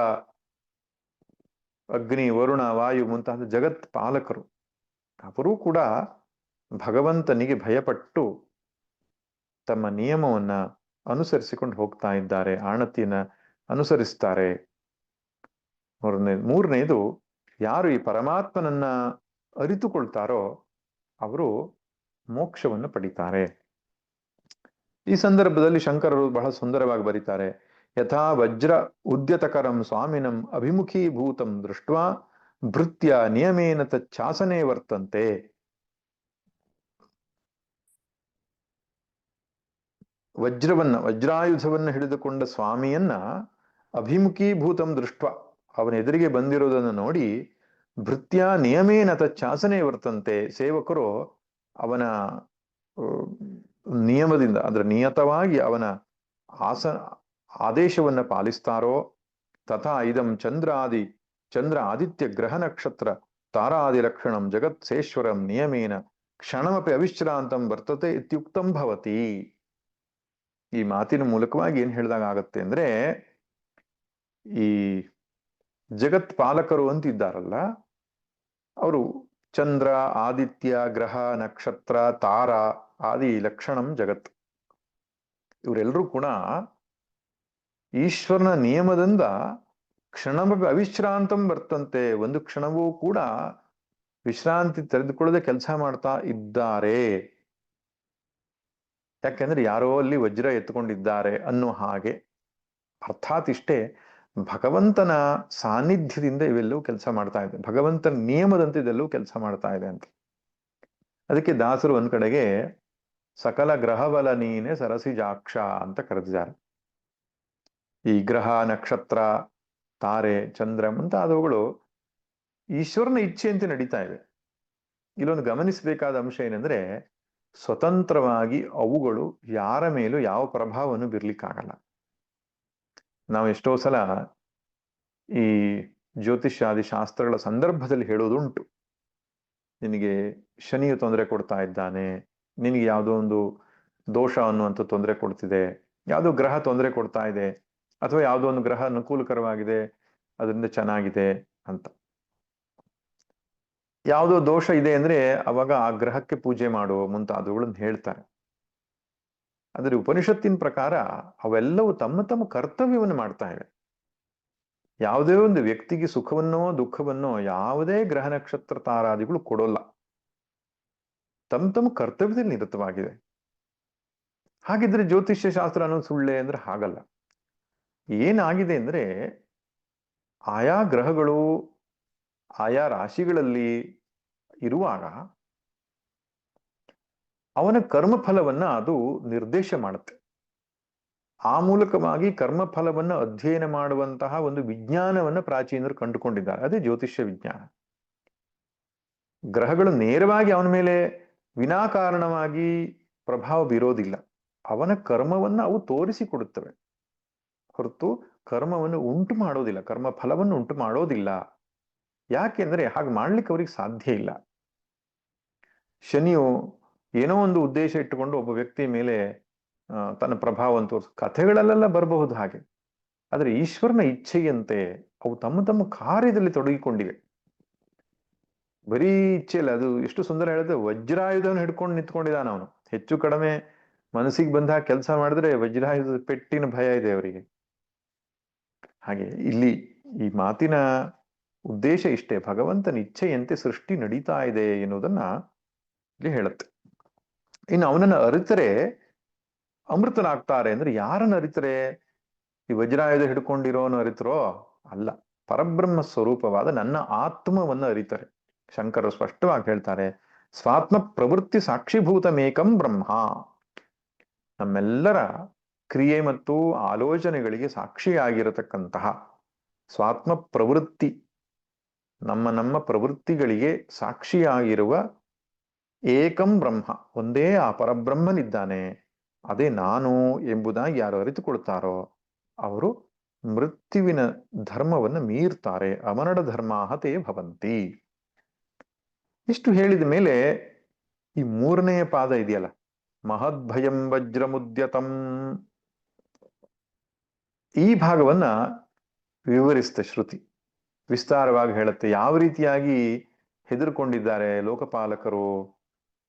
ಅಗ್ನಿ, ವರುಣ, ವಾಯು ಮುಂತಾದ ಜಗತ್ ಪಾಲಕರು, ಅವರೂ ಕೂಡ ಭಗವಂತನಿಗೆ ಭಯಪಟ್ಟು ತಮ್ಮ ನಿಯಮವನ್ನ ಅನುಸರಿಸಿಕೊಂಡು ಹೋಗ್ತಾ ಇದ್ದಾರೆ, ಆಣತಿಯನ್ನ ಅನುಸರಿಸ್ತಾರೆ. ಮೂರನೇದು, ಯಾರು ಈ ಪರಮಾತ್ಮನನ್ನ ಅರಿತುಕೊಳ್ತಾರೋ ಅವರು ಮೋಕ್ಷವನ್ನು ಪಡಿತಾರೆ. ಈ ಸಂದರ್ಭದಲ್ಲಿ ಶಂಕರರು ಬಹಳ ಸುಂದರವಾಗಿ ಬರೀತಾರೆ. ಯಥಾ ವಜ್ರ ಉದ್ಯತಕರಂ ಸ್ವಾಮಿನಂ ಅಭಿಮುಖೀಭೂತಂ ದೃಷ್ಟ್ವಾ ಭೃತ್ಯ ನಿಯಮೇನ ತಚ್ಚಾಸನೆ ವರ್ತಂತೆ. ವಜ್ರಾಯುಧವನ್ನ ಹಿಡಿದುಕೊಂಡ ಸ್ವಾಮಿಯನ್ನ ಅಭಿಮುಖೀಭೂತಂ ದೃಷ್ಟ, ಅವನ ಎದುರಿಗೆ ಬಂದಿರೋದನ್ನು ನೋಡಿ ಭೃತ್ಯ ನಿಯಮೇನ ತಚ್ಚಾಸನೆ ವರ್ತಂತೆ, ಸೇವಕರು ಅವನ ನಿಯಮದಿಂದ ಅಂದ್ರೆ ನಿಯತವಾಗಿ ಅವನ ಆದೇಶವನ್ನ ಪಾಲಿಸ್ತಾರೋ. ತಥಾ ಇದಂ ಚಂದ್ರ ಆದಿತ್ಯ ಗ್ರಹ ನಕ್ಷತ್ರ ತಾರಾದಿ ಲಕ್ಷಣಂ ಜಗತ್ಸೇಶ್ವರಂ ನಿಯಮೇನ ಕ್ಷಣಮಪಿ ಅವಿಶ್ರಾಂತಂ ವರ್ತತೆ ಇತ್ಯುಕ್ತಂ ಭವತಿ. ಈ ಮಾತಿನ ಮೂಲಕವಾಗಿ ಏನ್ ಹೇಳಿದಾಗ ಆಗತ್ತೆ ಅಂದ್ರೆ, ಈ ಜಗತ್ ಪಾಲಕರು ಅಂತ ಇದ್ದಾರಲ್ಲ, ಅವರು ಚಂದ್ರ, ಆದಿತ್ಯ, ಗ್ರಹ, ನಕ್ಷತ್ರ, ತಾರ ಆದಿ ಲಕ್ಷಣಂ ಜಗತ್. ಇವರೆಲ್ಲರೂ ಕೂಡ ಈಶ್ವರನ ನಿಯಮದಿಂದ ಕ್ಷಣಮಪಿ ಅವಿಶ್ರಾಂತಂ ಬರ್ತಂತೆ, ಒಂದು ಕ್ಷಣವೂ ಕೂಡ ವಿಶ್ರಾಂತಿ ತೆಗೆದುಕೊಳ್ಳದೆ ಕೆಲಸ ಮಾಡ್ತಾ ಇದ್ದಾರೆ. ಯಾಕೆಂದ್ರೆ ಯಾರೋ ಅಲ್ಲಿ ವಜ್ರ ಎತ್ಕೊಂಡಿದ್ದಾರೆ ಅನ್ನೋ ಹಾಗೆ. ಅರ್ಥಾತ್ ಇಷ್ಟೇ, ಭಗವಂತನ ಸಾನ್ನಿಧ್ಯದಿಂದ ಇವೆಲ್ಲವೂ ಕೆಲಸ ಮಾಡ್ತಾ ಇದೆ, ಭಗವಂತನ ನಿಯಮದಂತೆ ಇದೆಲ್ಲವೂ ಕೆಲಸ ಮಾಡ್ತಾ ಇದೆ ಅಂತ. ಅದಕ್ಕೆ ದಾಸರು ಒಂದ್ ಕಡೆಗೆ ಸಕಲ ಗ್ರಹಬಲ ನೀನೆ ಸರಸಿಜಾಕ್ಷ ಅಂತ ಕರೆದಿದ್ದಾರೆ. ಈ ಗ್ರಹ, ನಕ್ಷತ್ರ, ತಾರೆ, ಚಂದ್ರ ಮುಂತಾದವುಗಳು ಈಶ್ವರನ ಇಚ್ಛೆಯಂತೆ ನಡೀತಾ ಇವೆ. ಇಲ್ಲೊಂದು ಗಮನಿಸಬೇಕಾದ ಅಂಶ ಏನಂದ್ರೆ, ಸ್ವತಂತ್ರವಾಗಿ ಅವುಗಳು ಯಾರ ಮೇಲೂ ಯಾವ ಪ್ರಭಾವವನ್ನು ಬೀರ್ಲಿಕ್ಕಾಗಲ್ಲ. ನಾವು ಎಷ್ಟೋ ಸಲ ಈ ಜ್ಯೋತಿಷ್ಯಾದಿ ಶಾಸ್ತ್ರಗಳ ಸಂದರ್ಭದಲ್ಲಿ ಹೇಳೋದುಂಟು, ನಿನಗೆ ಶನಿಯು ತೊಂದರೆ ಕೊಡ್ತಾ ಇದ್ದಾನೆ, ನಿನಗೆ ಯಾವುದೋ ಒಂದು ದೋಷ ಅನ್ನುವಂಥ ತೊಂದರೆ ಕೊಡ್ತಿದೆ, ಯಾವುದೋ ಗ್ರಹ ತೊಂದರೆ ಕೊಡ್ತಾ ಇದೆ, ಅಥವಾ ಯಾವುದೋ ಒಂದು ಗ್ರಹ ಅನುಕೂಲಕರವಾಗಿದೆ ಅದರಿಂದ ಚೆನ್ನಾಗಿದೆ ಅಂತ. ಯಾವುದೋ ದೋಷ ಇದೆ ಅಂದ್ರೆ ಅವಾಗ ಆ ಗ್ರಹಕ್ಕೆ ಪೂಜೆ ಮಾಡು ಮುಂತಾದವುಗಳನ್ನು ಹೇಳ್ತಾರೆ. ಆದರೆ ಉಪನಿಷತ್ತಿನ ಪ್ರಕಾರ ಅವೆಲ್ಲವೂ ತಮ್ಮ ತಮ್ಮ ಕರ್ತವ್ಯವನ್ನು ಮಾಡ್ತಾ ಇವೆ. ಯಾವುದೇ ಒಂದು ವ್ಯಕ್ತಿಗೆ ಸುಖವನ್ನೋ ದುಃಖವನ್ನೋ ಯಾವುದೇ ಗ್ರಹ ನಕ್ಷತ್ರ ತಾರಾದಿಗಳು ಕೊಡೋಲ್ಲ, ತಮ್ಮ ತಮ್ಮ ಕರ್ತವ್ಯದಲ್ಲಿ ನಿರತವಾಗಿದೆ. ಹಾಗಿದ್ರೆ ಜ್ಯೋತಿಷ್ಯ ಶಾಸ್ತ್ರ ಅನ್ನೋದು ಸುಳ್ಳೆ ಅಂದ್ರೆ ಹಾಗಲ್ಲ. ಏನಾಗಿದೆ ಅಂದ್ರೆ, ಆಯಾ ಗ್ರಹಗಳು ಆಯಾ ರಾಶಿಗಳಲ್ಲಿ ಇರುವಾಗ ಅವನ ಕರ್ಮಫಲವನ್ನ ಅದು ನಿರ್ದೇಶ ಮಾಡುತ್ತೆ. ಆ ಮೂಲಕವಾಗಿ ಕರ್ಮಫಲವನ್ನ ಅಧ್ಯಯನ ಮಾಡುವಂತಹ ಒಂದು ವಿಜ್ಞಾನವನ್ನ ಪ್ರಾಚೀನರು ಕಂಡುಕೊಂಡಿದ್ದಾರೆ, ಅದೇ ಜ್ಯೋತಿಷ್ಯ ವಿಜ್ಞಾನ. ಗ್ರಹಗಳು ನೇರವಾಗಿ ಅವನ ಮೇಲೆ ವಿನಾಕಾರಣವಾಗಿ ಪ್ರಭಾವ ಬೀರೋದಿಲ್ಲ, ಅವನ ಕರ್ಮವನ್ನ ಅವು ತೋರಿಸಿಕೊಡುತ್ತವೆ ಹೊರತು ಕರ್ಮವನ್ನು ಉಂಟು ಮಾಡೋದಿಲ್ಲ, ಕರ್ಮ ಫಲವನ್ನು ಉಂಟು ಮಾಡೋದಿಲ್ಲ. ಯಾಕೆಂದ್ರೆ ಹಾಗೆ ಮಾಡ್ಲಿಕ್ಕೆ ಅವ್ರಿಗೆ ಸಾಧ್ಯ ಇಲ್ಲ. ಶನಿಯು ಏನೋ ಒಂದು ಉದ್ದೇಶ ಇಟ್ಟುಕೊಂಡು ಒಬ್ಬ ವ್ಯಕ್ತಿ ಮೇಲೆ ತನ್ನ ಪ್ರಭಾವವನ್ನು ತೋರಿಸ ಕಥೆಗಳಲ್ಲೆಲ್ಲ ಬರಬಹುದು ಹಾಗೆ. ಆದ್ರೆ ಈಶ್ವರನ ಇಚ್ಛೆಯಂತೆ ಅವು ತಮ್ಮ ತಮ್ಮ ಕಾರ್ಯದಲ್ಲಿ ತೊಡಗಿಕೊಂಡಿವೆ. ಬರೀ ಇಚ್ಛೆ ಇಲ್ಲ, ಅದು ಎಷ್ಟು ಸುಂದರ ಹೇಳಿದ್ರೆ, ವಜ್ರಾಯುಧವನ್ನು ಹಿಡ್ಕೊಂಡು ನಿಂತ್ಕೊಂಡಿದ್ದಾನ ಅವನು. ಹೆಚ್ಚು ಕಡಿಮೆ ಮನಸ್ಸಿಗೆ ಬಂದ ಕೆಲಸ ಮಾಡಿದ್ರೆ ವಜ್ರಾಯುಧದ ಪೆಟ್ಟಿನ ಭಯ ಇದೆ ಅವರಿಗೆ. ಹಾಗೆ ಇಲ್ಲಿ ಈ ಮಾತಿನ ಉದ್ದೇಶ ಇಷ್ಟೇ, ಭಗವಂತನ ಇಚ್ಛೆಯಂತೆ ಸೃಷ್ಟಿ ನಡೀತಾ ಇದೆ ಎನ್ನುವುದನ್ನ ಇಲ್ಲಿ ಹೇಳುತ್ತೆ. ಇನ್ನು ಅವನನ್ನು ಅರಿತರೆ ಅಮೃತನಾಗ್ತಾರೆ ಅಂದ್ರೆ ಯಾರನ್ನು ಅರಿತರೆ? ಈ ವಜ್ರಾಯುಧ ಹಿಡ್ಕೊಂಡಿರೋನು ಅರಿತರೋ? ಅಲ್ಲ, ಪರಬ್ರಹ್ಮ ಸ್ವರೂಪವಾದ ನನ್ನ ಆತ್ಮವನ್ನು ಅರಿತಾರೆ. ಶಂಕರರು ಸ್ಪಷ್ಟವಾಗಿ ಹೇಳ್ತಾರೆ, ಸ್ವಾತ್ಮ ಪ್ರವೃತ್ತಿ ಸಾಕ್ಷಿಭೂತಮೇಕಂ ಬ್ರಹ್ಮ. ನಮ್ಮೆಲ್ಲರ ಕ್ರಿಯೆ ಮತ್ತು ಆಲೋಚನೆಗಳಿಗೆ ಸಾಕ್ಷಿಯಾಗಿರತಕ್ಕಂತಹ ಸ್ವಾತ್ಮ ಪ್ರವೃತ್ತಿ, ನಮ್ಮ ಪ್ರವೃತ್ತಿಗಳಿಗೆ ಸಾಕ್ಷಿಯಾಗಿರುವ ಏಕಂ ಬ್ರಹ್ಮ, ಒಂದೇ ಆ ಪರಬ್ರಹ್ಮನಿದ್ದಾನೆ, ಅದೇ ನಾನು ಎಂಬುದಾಗಿ ಯಾರು ಅರಿತುಕೊಳ್ತಾರೋ ಅವರು ಮೃತ್ಯುವಿನ ಧರ್ಮವನ್ನು ಮೀರ್ತಾರೆ. ಅಮರಣ ಧರ್ಮಾಹತೇ ಭವಂತಿ. ಇಷ್ಟು ಹೇಳಿದ ಮೇಲೆ ಈ ಮೂರನೆಯ ಪಾದ ಇದೆಯಲ್ಲ, ಮಹದ್ಭಯಂ ವಜ್ರಮುದ್ಯತಂ, ಈ ಭಾಗವನ್ನ ವಿವರಿಸುತ್ತೆ ಶ್ರುತಿ, ವಿಸ್ತಾರವಾಗಿ ಹೇಳುತ್ತೆ. ಯಾವ ರೀತಿಯಾಗಿ ಹೆದರ್ಕೊಂಡಿದ್ದಾರೆ ಲೋಕಪಾಲಕರು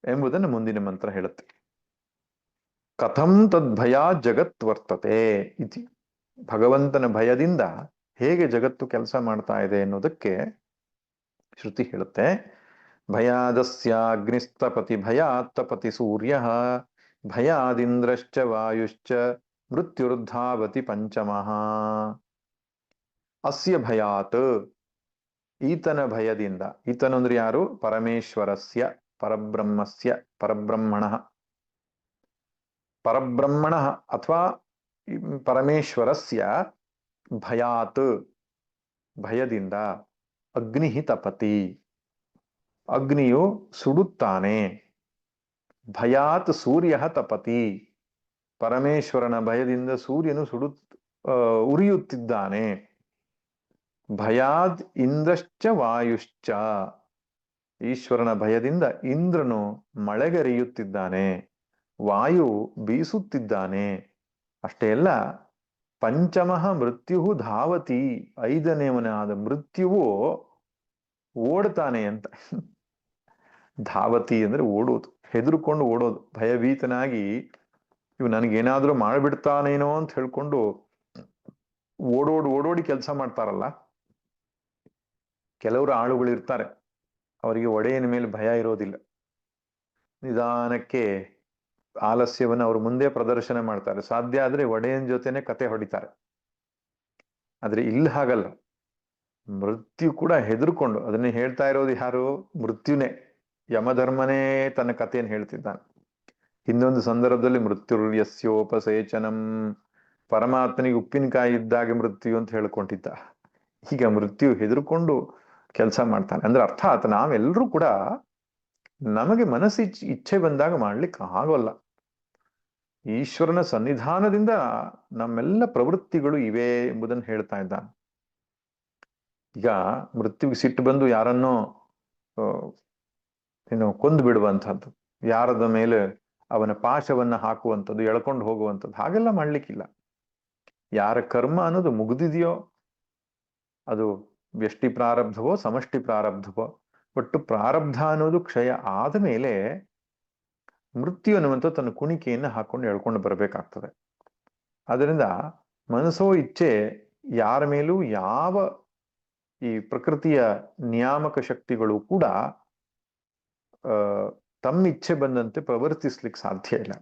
ಎಂಬುದನ್ನು ಮುಂದಿನ ಮಂತ್ರ ಹೇಳುತ್ತೆ. ಕಥಂ ತದ್ಭಯ ಜಗತ್ ವರ್ತತೆ ಇತಿ, ಭಗವಂತನ ಭಯದಿಂದ ಹೇಗೆ ಜಗತ್ತು ಕೆಲಸ ಮಾಡ್ತಾ ಇದೆ ಎನ್ನುವುದಕ್ಕೆ ಶ್ರುತಿ ಹೇಳುತ್ತೆ. ಭಯಾದಸ್ಯಾಗ್ನಿಸ್ತಪತಿ ಭಯಾತ್ತಪತಿ ಸೂರ್ಯ ಭಯಾದಿಂದ್ರಶ್ಚ ವಾಯುಶ್ಚ ಮೃತ್ಯುರ್ಧಾವತಿ ಪಂಚಮಃ. ಅಸ್ಯ ಭಯಾತ್, ಈತನ ಭಯದಿಂದ, ಈತನು ಅಂದ್ರೆ ಯಾರು? ಪರಮೇಶ್ವರಸ್ಯ, ಪರಬ್ರಹ್ಮಸ್ಯ, ಪರಬ್ರಹ್ಮಣಃ, ಪರಬ್ರಹ್ಮಣಃ ಅಥವಾ ಪರಮೇಶ್ವರಸ್ಯ ಭಯಾತ್, ಭಯದಿಂದ, ಅಗ್ನಿ ತಪತಿ, ಅಗ್ನಿಯು ಸುಡುತ್ತಾನೆ. ಭಯಾತ್ ಸೂರ್ಯ ತಪತಿ, ಪರಮೇಶ್ವರನ ಭಯದಿಂದ ಸೂರ್ಯನು ಉರಿಯುತ್ತಿದ್ದಾನೆ. ಭಯಾದ್ ಇಂದ್ರಶ್ಚ ವಾಯುಶ್ಚ, ಈಶ್ವರನ ಭಯದಿಂದ ಇಂದ್ರನು ಮಳೆಗರೆಯುತ್ತಿದ್ದಾನೆ, ವಾಯು ಬೀಸುತ್ತಿದ್ದಾನೆ. ಅಷ್ಟೇ ಅಲ್ಲ, ಪಂಚಮಃ ಮೃತ್ಯು ಧಾವತಿ, ಐದನೇವನಾದ ಮೃತ್ಯುವು ಓಡ್ತಾನೆ ಅಂತ. ಧಾವತಿ ಅಂದ್ರೆ ಓಡುವುದು. ಹೆದರ್ಕೊಂಡು ಓಡೋದು, ಭಯಭೀತನಾಗಿ ಇವು ನನಗೇನಾದ್ರೂ ಮಾಡಿಬಿಡ್ತಾನೇನೋ ಅಂತ ಹೇಳ್ಕೊಂಡು ಓಡೋಡಿ ಕೆಲಸ ಮಾಡ್ತಾರಲ್ಲ. ಕೆಲವರು ಆಳುಗಳು ಇರ್ತಾರೆ, ಅವರಿಗೆ ಒಡೆಯನ ಮೇಲೆ ಭಯ ಇರೋದಿಲ್ಲ. ನಿಧಾನಕ್ಕೆ ಆಲಸ್ಯವನ್ನು ಅವರು ಮುಂದೆ ಪ್ರದರ್ಶನ ಮಾಡ್ತಾರೆ, ಸಾಧ್ಯ ಆದ್ರೆ ಒಡೆಯನ ಜೊತೆನೆ ಕತೆ ಹೊಡಿತಾರೆ. ಆದ್ರೆ ಇಲ್ಲಿ ಹಾಗಲ್ಲ, ಮೃತ್ಯು ಕೂಡ ಹೆದರ್ಕೊಂಡು, ಅದನ್ನೇ ಹೇಳ್ತಾ ಇರೋದು ಯಾರು? ಮೃತ್ಯುನೇ, ಯಮಧರ್ಮನೇ ತನ್ನ ಕಥೆಯನ್ನು ಹೇಳ್ತಿದ್ದಾನೆ. ಇನ್ನೊಂದು ಸಂದರ್ಭದಲ್ಲಿ ಮೃತ್ಯುರ್ಯಸ್ಯೋಪಸೇಚನಂ, ಪರಮಾತ್ಮನಿಗೆ ಉಪ್ಪಿನಕಾಯಿ ಇದ್ದಾಗ ಮೃತ್ಯು ಅಂತ ಹೇಳ್ಕೊಂಡಿದ್ದ. ಈಗ ಮೃತ್ಯು ಹೆದರ್ಕೊಂಡು ಕೆಲಸ ಮಾಡ್ತಾನೆ. ಅಂದ್ರೆ ಅರ್ಥಾತ್ ನಾವೆಲ್ಲರೂ ಕೂಡ ನಮಗೆ ಇಚ್ಛೆ ಬಂದಾಗ ಮಾಡ್ಲಿಕ್ಕೆ ಆಗೋಲ್ಲ. ಈಶ್ವರನ ಸನ್ನಿಧಾನದಿಂದ ನಮ್ಮೆಲ್ಲ ಪ್ರವೃತ್ತಿಗಳು ಇವೆ ಎಂಬುದನ್ನು ಹೇಳ್ತಾ ಇದ್ದಾನೆ. ಈಗ ಮೃತ್ಯುವಿಗೆ ಸಿಟ್ಟು ಬಂದು ಯಾರನ್ನೋ ಕೊಂದು ಬಿಡುವಂಥದ್ದು, ಯಾರದ ಮೇಲೆ ಅವನ ಪಾಶವನ್ನ ಹಾಕುವಂಥದ್ದು, ಎಳ್ಕೊಂಡು ಹೋಗುವಂಥದ್ದು, ಹಾಗೆಲ್ಲ ಮಾಡ್ಲಿಕ್ಕಿಲ್ಲ. ಯಾರ ಕರ್ಮ ಅನ್ನೋದು ಮುಗಿದಿದೆಯೋ, ಅದು ವ್ಯಷ್ಟಿ ಪ್ರಾರಬ್ಧವೋ ಸಮಷ್ಟಿ ಪ್ರಾರಬ್ಧವೋ, ಒಟ್ಟು ಪ್ರಾರಬ್ಧ ಅನ್ನೋದು ಕ್ಷಯ ಆದ ಮೇಲೆ ಮೃತ್ಯು ಅನ್ನುವಂಥ ತನ್ನ ಕುಣಿಕೆಯನ್ನು ಹಾಕೊಂಡು ಎಳ್ಕೊಂಡು ಬರಬೇಕಾಗ್ತದೆ. ಅದರಿಂದ ಮನಸ್ಸೋ ಇಚ್ಛೆ ಯಾರ ಮೇಲೂ ಯಾವ ಈ ಪ್ರಕೃತಿಯ ನಿಯಾಮಕ ಶಕ್ತಿಗಳು ಕೂಡ ತಮ್ಮ ಇಚ್ಛೆ ಬಂದಂತೆ ಪ್ರವರ್ತಿಸ್ಲಿಕ್ಕೆ ಸಾಧ್ಯ ಇಲ್ಲ.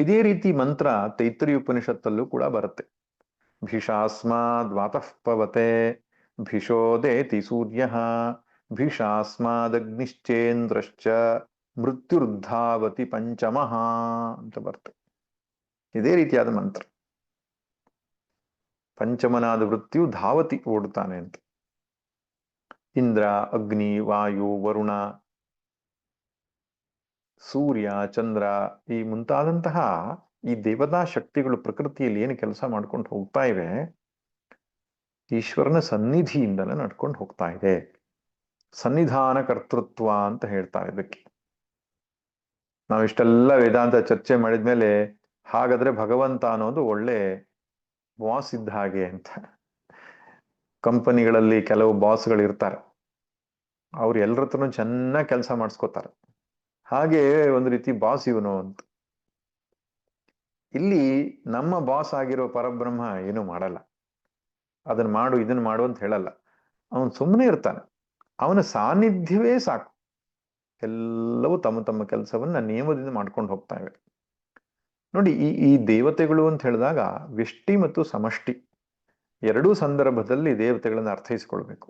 ಇದೇ ರೀತಿ ಮಂತ್ರ ತೈತ್ರಿಯ ಉಪನಿಷತ್ತಲ್ಲೂ ಕೂಡ ಬರುತ್ತೆ. ಭೀಷಾಸ್ಮಾದ್ ವಾತಃ ಪವತೆ ಭೀಷೋದೇತಿ ಸೂರ್ಯ ಭೀಷಾಸ್ಮಾದಗ್ನಿಶ್ಚೇಂದ್ರಶ್ಚ ಮೃತ್ಯುರ್ಧಾವತಿ ಪಂಚಮಃ ಅಂತ ಬರುತ್ತೆ. ಇದೇ ರೀತಿಯಾದ ಮಂತ್ರ. ಪಂಚಮನಾದ ಮೃತ್ಯು ಧಾವತಿ, ಓಡುತ್ತಾನೆ ಅಂತ. ಇಂದ್ರ, ಅಗ್ನಿ, ವಾಯು, ವರುಣ, ಸೂರ್ಯ, ಚಂದ್ರ, ಈ ಮುಂತಾದಂತಹ ಈ ದೇವತಾ ಶಕ್ತಿಗಳು ಪ್ರಕೃತಿಯಲ್ಲಿ ಏನು ಕೆಲಸ ಮಾಡ್ಕೊಂಡು ಹೋಗ್ತಾ ಇವೆ, ಈಶ್ವರನ ಸನ್ನಿಧಿಯಿಂದಲೇ ನಡ್ಕೊಂಡು ಹೋಗ್ತಾ ಇದೆ. ಸನ್ನಿಧಾನ ಕರ್ತೃತ್ವ ಅಂತ ಹೇಳ್ತಾರೆ ಇದಕ್ಕೆ. ನಾವಿಷ್ಟೆಲ್ಲ ವೇದಾಂತ ಚರ್ಚೆ ಮಾಡಿದ್ಮೇಲೆ ಹಾಗಾದ್ರೆ ಭಗವಂತ ಅನ್ನೋದು ಒಳ್ಳೆ ಬಾಸ್ ಇದ್ದ ಹಾಗೆ ಅಂತ. ಕಂಪನಿಗಳಲ್ಲಿ ಕೆಲವು ಬಾಸ್ಗಳು ಇರ್ತಾರೆ, ಅವ್ರು ಎಲ್ಲರ ಹತ್ರನೂ ಚೆನ್ನಾಗಿ ಕೆಲಸ ಮಾಡಿಸ್ಕೋತಾರೆ. ಹಾಗೆ ಒಂದು ರೀತಿ ಬಾಸ್ ಇವನು ಅಂತ. ಇಲ್ಲಿ ನಮ್ಮ ಬಾಸ್ ಆಗಿರೋ ಪರಬ್ರಹ್ಮ ಏನು ಮಾಡಲ್ಲ, ಅದನ್ನ ಮಾಡು ಇದನ್ನ ಮಾಡು ಅಂತ ಹೇಳಲ್ಲ. ಅವನು ಸುಮ್ಮನೆ ಇರ್ತಾನೆ, ಅವನ ಸಾನ್ನಿಧ್ಯವೇ ಸಾಕು. ಎಲ್ಲವೂ ತಮ್ಮ ತಮ್ಮ ಕೆಲಸವನ್ನ ನಿಯಮದಿಂದ ಮಾಡ್ಕೊಂಡು ಹೋಗ್ತಾ ಇವೆ. ನೋಡಿ, ಈ ದೇವತೆಗಳು ಅಂತ ಹೇಳಿದಾಗ ವ್ಯಷ್ಟಿ ಮತ್ತು ಸಮಷ್ಟಿ ಎರಡೂ ಸಂದರ್ಭದಲ್ಲಿ ದೇವತೆಗಳನ್ನ ಅರ್ಥೈಸಿಕೊಳ್ಬೇಕು.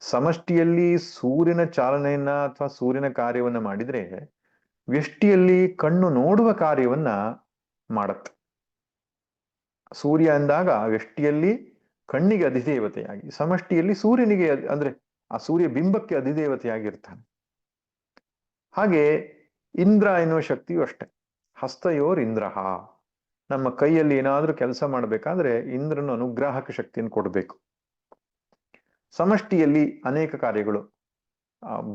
ಸಮಷ್ಟಿಯಲ್ಲಿ ಸೂರ್ಯನ ಚಾಲನೆಯನ್ನ ಅಥವಾ ಸೂರ್ಯನ ಕಾರ್ಯವನ್ನ ಮಾಡಿದ್ರೆ, ವ್ಯಷ್ಟಿಯಲ್ಲಿ ಕಣ್ಣು ನೋಡುವ ಕಾರ್ಯವನ್ನ ಮಾಡತ್ತೆ. ಸೂರ್ಯ ಎಂದಾಗ ವ್ಯಷ್ಟಿಯಲ್ಲಿ ಕಣ್ಣಿಗೆ ಅಧಿದೇವತೆಯಾಗಿ, ಸಮಷ್ಟಿಯಲ್ಲಿ ಸೂರ್ಯನಿಗೆ ಅಂದ್ರೆ ಆ ಸೂರ್ಯ ಬಿಂಬಕ್ಕೆ ಅಧಿದೇವತೆಯಾಗಿರ್ತಾನೆ. ಹಾಗೆ ಇಂದ್ರ ಎನ್ನುವ ಶಕ್ತಿಯು ಅಷ್ಟೆ. ಹಸ್ತಯೋರ್ ಇಂದ್ರಹ, ನಮ್ಮ ಕೈಯಲ್ಲಿ ಏನಾದ್ರೂ ಕೆಲಸ ಮಾಡ್ಬೇಕಾದ್ರೆ ಇಂದ್ರನ ಅನುಗ್ರಾಹಕ ಶಕ್ತಿಯನ್ನು ಕೊಡಬೇಕು. ಸಮಷ್ಟಿಯಲ್ಲಿ ಅನೇಕ ಕಾರ್ಯಗಳು,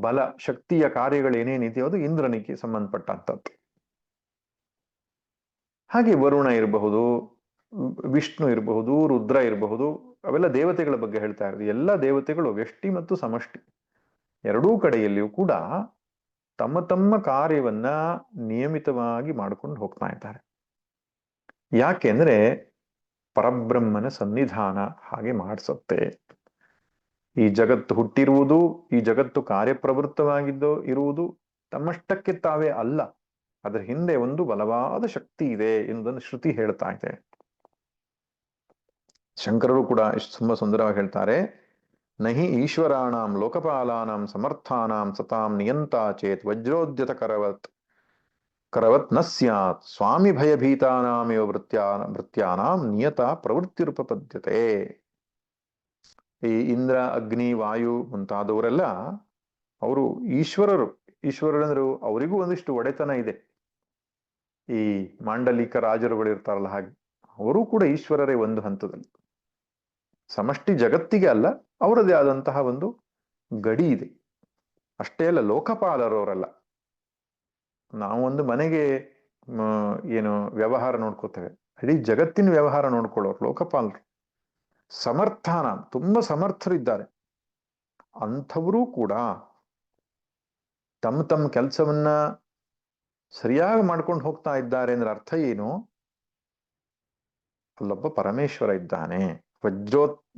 ಬಲ ಶಕ್ತಿಯ ಕಾರ್ಯಗಳು ಏನೇನಿದೆಯೋ ಅದು ಇಂದ್ರನಿಗೆ ಸಂಬಂಧಪಟ್ಟಂಥದ್ದು. ಹಾಗೆ ವರುಣ ಇರಬಹುದು, ವಿಷ್ಣು ಇರಬಹುದು, ರುದ್ರ ಇರಬಹುದು, ಅವೆಲ್ಲ ದೇವತೆಗಳ ಬಗ್ಗೆ ಹೇಳ್ತಾ ಇರೋದು. ಎಲ್ಲ ದೇವತೆಗಳು ವ್ಯಷ್ಟಿ ಮತ್ತು ಸಮಷ್ಟಿ ಎರಡೂ ಕಡೆಯಲ್ಲಿಯೂ ಕೂಡ ತಮ್ಮ ತಮ್ಮ ಕಾರ್ಯವನ್ನ ನಿಯಮಿತವಾಗಿ ಮಾಡ್ಕೊಂಡು ಹೋಗ್ತಾ ಇದ್ದಾರೆ. ಯಾಕೆಂದ್ರೆ ಪರಬ್ರಹ್ಮನ ಸನ್ನಿಧಾನ ಹಾಗೆ ಮಾಡಿಸುತ್ತೆ. ಈ ಜಗತ್ತು ಹುಟ್ಟಿರುವುದು, ಈ ಜಗತ್ತು ಕಾರ್ಯಪ್ರವೃತ್ತವಾಗಿದ್ದು ಇರುವುದು ತಮ್ಮಷ್ಟಕ್ಕೆ ತಾವೇ ಅಲ್ಲ, ಅದರ ಹಿಂದೆ ಒಂದು ಬಲವಾದ ಶಕ್ತಿ ಇದೆ ಎನ್ನುವುದನ್ನು ಶ್ರುತಿ ಹೇಳ್ತಾ ಇದೆ. ಶಂಕರರು ಕೂಡ ತುಂಬಾ ಸುಂದರವಾಗಿ ಹೇಳ್ತಾರೆ, ನಹಿ ಈಶ್ವರಾಣಾಂ ಲೋಕಪಾಲಾನಾಂ ಸಮರ್ಥಾನಾಂ ಸತಾಂ ನಿಯಂತಾ ಚೇತ್ ವಜ್ರೋದ್ಯತ ಕರವತ್ ನ ಸ್ಯಾತ್ ಸ್ವಾಮಿ ಭಯಭೀತಾನಾಮೇವ ವೃತ್ಯಾನಾಂ ನಿಯತ ಪ್ರವೃತ್ತಿರುಪಪದ್ಯತೆ. ಈ ಇಂದ್ರ, ಅಗ್ನಿ, ವಾಯು ಮುಂತಾದವರೆಲ್ಲ ಅವರು ಈಶ್ವರರಂದ್ರು ಅವರಿಗೂ ಒಂದಿಷ್ಟು ಒಡೆತನ ಇದೆ. ಈ ಮಾಂಡಲಿಕ ರಾಜರುಗಳು ಇರ್ತಾರಲ್ಲ ಹಾಗೆ ಅವರೂ ಕೂಡ ಈಶ್ವರರೇ ಒಂದು ಹಂತದಲ್ಲಿ. ಸಮಷ್ಟಿ ಜಗತ್ತಿಗೆ ಅಲ್ಲ, ಅವರದೇ ಆದಂತಹ ಒಂದು ಗಡಿ ಇದೆ ಅಷ್ಟೇ ಅಲ್ಲ. ಲೋಕಪಾಲರವರಲ್ಲ. ನಾವೊಂದು ಮನೆಗೆ ಏನು ವ್ಯವಹಾರ ನೋಡ್ಕೋತೇವೆ, ಇಡೀ ಜಗತ್ತಿನ ವ್ಯವಹಾರ ನೋಡ್ಕೊಳ್ಳೋರು ಲೋಕಪಾಲರು. ಸಮರ್ಥಾನ, ತುಂಬಾ ಸಮರ್ಥರಿದ್ದಾರೆ, ಅಂಥವರೂ ಕೂಡ ತಮ್ಮ ತಮ್ಮ ಕೆಲಸವನ್ನ ಸರಿಯಾಗಿ ಮಾಡ್ಕೊಂಡು ಹೋಗ್ತಾ ಇದ್ದಾರೆ ಅಂದ್ರೆ ಅರ್ಥ ಏನು? ಅಲ್ಲೊಬ್ಬ ಪರಮೇಶ್ವರ ಇದ್ದಾನೆ.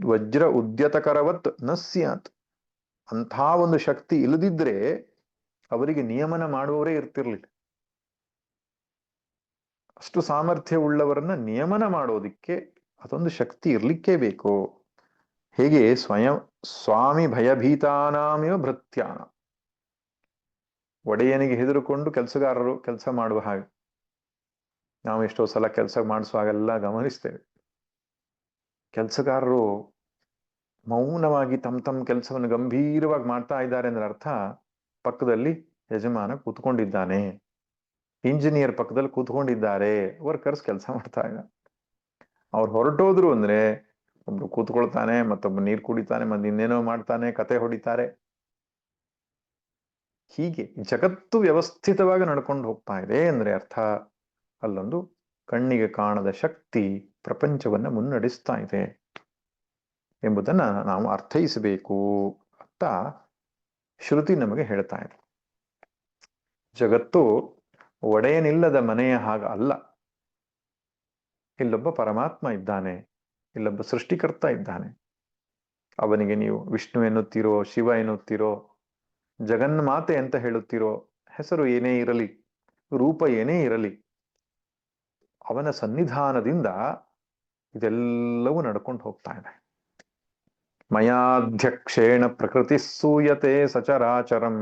ವಜ್ರ ಉದ್ಯತಕರವತ್ ನ ಸ್ಯಾತ್. ಅಂಥ ಒಂದು ಶಕ್ತಿ ಇಲ್ಲದಿದ್ರೆ ಅವರಿಗೆ ನಿಯಮನ ಮಾಡುವವರೇ ಇರ್ತಿರ್ಲಿಲ್ಲ. ಅಷ್ಟು ಸಾಮರ್ಥ್ಯ ಉಳ್ಳವರನ್ನ ನಿಯಮನ ಮಾಡೋದಿಕ್ಕೆ ಅದೊಂದು ಶಕ್ತಿ ಇರ್ಲಿಕ್ಕೇ ಬೇಕು. ಹೇಗೆ ಸ್ವಾಮಿ ಭಯಭೀತಾನಾಮಿವ ಭೃತ್ಯಾನ, ಒಡೆಯನಿಗೆ ಹೆದರುಕೊಂಡು ಕೆಲಸಗಾರರು ಕೆಲಸ ಮಾಡುವ ಹಾಗೆ. ನಾವು ಎಷ್ಟೋ ಸಲ ಕೆಲಸ ಮಾಡಿಸುವಾಗೆಲ್ಲ ಗಮನಿಸ್ತೇವೆ, ಕೆಲಸಗಾರರು ಮೌನವಾಗಿ ತಮ್ಮ ಕೆಲಸವನ್ನು ಗಂಭೀರವಾಗಿ ಮಾಡ್ತಾ ಇದ್ದಾರೆ ಅಂದ್ರೆ ಅರ್ಥ ಪಕ್ಕದಲ್ಲಿ ಯಜಮಾನ ಕೂತ್ಕೊಂಡಿದ್ದಾನೆ, ಇಂಜಿನಿಯರ್ ಪಕ್ಕದಲ್ಲಿ ಕೂತ್ಕೊಂಡಿದ್ದಾರೆ, ವರ್ಕರ್ಸ್ ಕೆಲಸ ಮಾಡ್ತಾ ಇದ್ದಾರೆ. ಅವ್ರು ಹೊರಟೋದ್ರು ಅಂದ್ರೆ ಒಬ್ರು ಕೂತ್ಕೊಳ್ತಾನೆ, ಮತ್ತೊಬ್ಬ ನೀರು ಕುಡಿತಾನೆ, ಮತ್ತೆ ಇನ್ನೇನೋ ಮಾಡ್ತಾನೆ, ಕತೆ ಹೊಡಿತಾರೆ. ಹೀಗೆ ಜಗತ್ತು ವ್ಯವಸ್ಥಿತವಾಗಿ ನಡ್ಕೊಂಡು ಹೋಗ್ತಾ ಇದೆ ಅಂದ್ರೆ ಅರ್ಥ ಅಲ್ಲೊಂದು ಕಣ್ಣಿಗೆ ಕಾಣದ ಶಕ್ತಿ ಪ್ರಪಂಚವನ್ನ ಮುನ್ನಡೆಸ್ತಾ ಇದೆ ಎಂಬುದನ್ನ ನಾವು ಅರ್ಥೈಸಬೇಕು ಅಂತ ಶ್ರುತಿ ನಮಗೆ ಹೇಳ್ತಾ ಇದೆ. ಜಗತ್ತು ಒಡೆಯನಿಲ್ಲದ ಮನೆಯ ಹಾಗ ಅಲ್ಲ. ಇಲ್ಲೊಬ್ಬ ಪರಮಾತ್ಮ ಇದ್ದಾನೆ, ಇಲ್ಲೊಬ್ಬ ಸೃಷ್ಟಿಕರ್ತ ಇದ್ದಾನೆ. ಅವನಿಗೆ ನೀವು ವಿಷ್ಣು ಎನ್ನುತ್ತೀರೋ, ಶಿವ ಎನ್ನುತ್ತೀರೋ, ಜಗನ್ಮಾತೆ ಅಂತ ಹೇಳುತ್ತೀರೋ, ಹೆಸರು ಏನೇ ಇರಲಿ, ರೂಪ ಏನೇ ಇರಲಿ, ಅವನ ಸನ್ನಿಧಾನದಿಂದ ಇದೆಲ್ಲವೂ ನಡ್ಕೊಂಡು ಹೋಗ್ತಾ ಇದೆ. ಮಯಾಧ್ಯಕ್ಷೇಣ ಪ್ರಕೃತಿ ಸೂಯತೆ ಸಚರಾಚರಂ.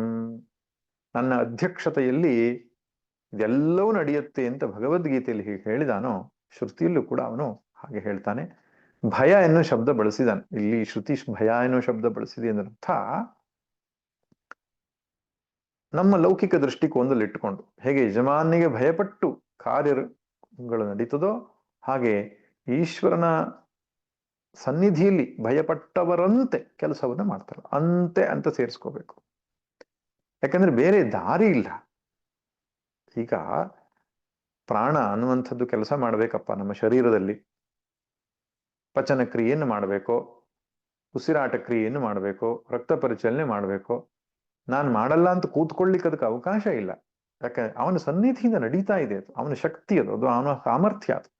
ನನ್ನ ಅಧ್ಯಕ್ಷತೆಯಲ್ಲಿ ಇದೆಲ್ಲವೂ ನಡೆಯುತ್ತೆ ಅಂತ ಭಗವದ್ಗೀತೆಯಲ್ಲಿ ಹೀಗೆ ಹೇಳಿದಾನೋ, ಶ್ರುತಿಯಲ್ಲೂ ಕೂಡ ಅವನು ಹಾಗೆ ಹೇಳ್ತಾನೆ. ಭಯ ಎನ್ನುವ ಶಬ್ದ ಬಳಸಿದಾನೆ ಇಲ್ಲಿ. ಶ್ರುತಿ ಭಯ ಎನ್ನುವ ಶಬ್ದ ಬಳಸಿದೆ ಅಂದ್ರೆ ಅರ್ಥ ನಮ್ಮ ಲೌಕಿಕ ದೃಷ್ಟಿಕೋನದಲ್ಲಿ ಇಟ್ಟುಕೊಂಡು ಹೇಗೆ ಯಜಮಾನಿಗೆ ಭಯಪಟ್ಟು ಕಾರ್ಯಗಳು ನಡೀತದೋ ಹಾಗೆ ಈಶ್ವರನ ಸನ್ನಿಧಿಯಲ್ಲಿ ಭಯಪಟ್ಟವರಂತೆ ಕೆಲಸವನ್ನ ಮಾಡ್ತಾರೆ. ಅಂತೆ ಅಂತ ಸೇರಿಸ್ಕೋಬೇಕು. ಯಾಕಂದ್ರೆ ಬೇರೆ ದಾರಿ ಇಲ್ಲ. ಈಗ ಪ್ರಾಣ ಅನ್ನುವಂಥದ್ದು ಕೆಲಸ ಮಾಡ್ಬೇಕಪ್ಪ ನಮ್ಮ ಶರೀರದಲ್ಲಿ. ಪಚನ ಕ್ರಿಯೆಯನ್ನು ಮಾಡಬೇಕು, ಉಸಿರಾಟ ಕ್ರಿಯೆಯನ್ನು ಮಾಡಬೇಕು, ರಕ್ತ ಪರಿಚಲನೆ ಮಾಡಬೇಕು. ನಾನು ಮಾಡಲ್ಲ ಅಂತ ಕೂತ್ಕೊಳ್ಳಿಕ್ಕೆ ಅದಕ್ಕೆ ಅವಕಾಶ ಇಲ್ಲ. ಯಾಕಂದ್ರೆ ಅವನ ಸನ್ನಿಧಿಯಿಂದ ನಡೀತಾ ಇದೆ, ಅದು ಅವನ ಶಕ್ತಿ, ಅದು ಅವನ ಸಾಮರ್ಥ್ಯ. ಅದು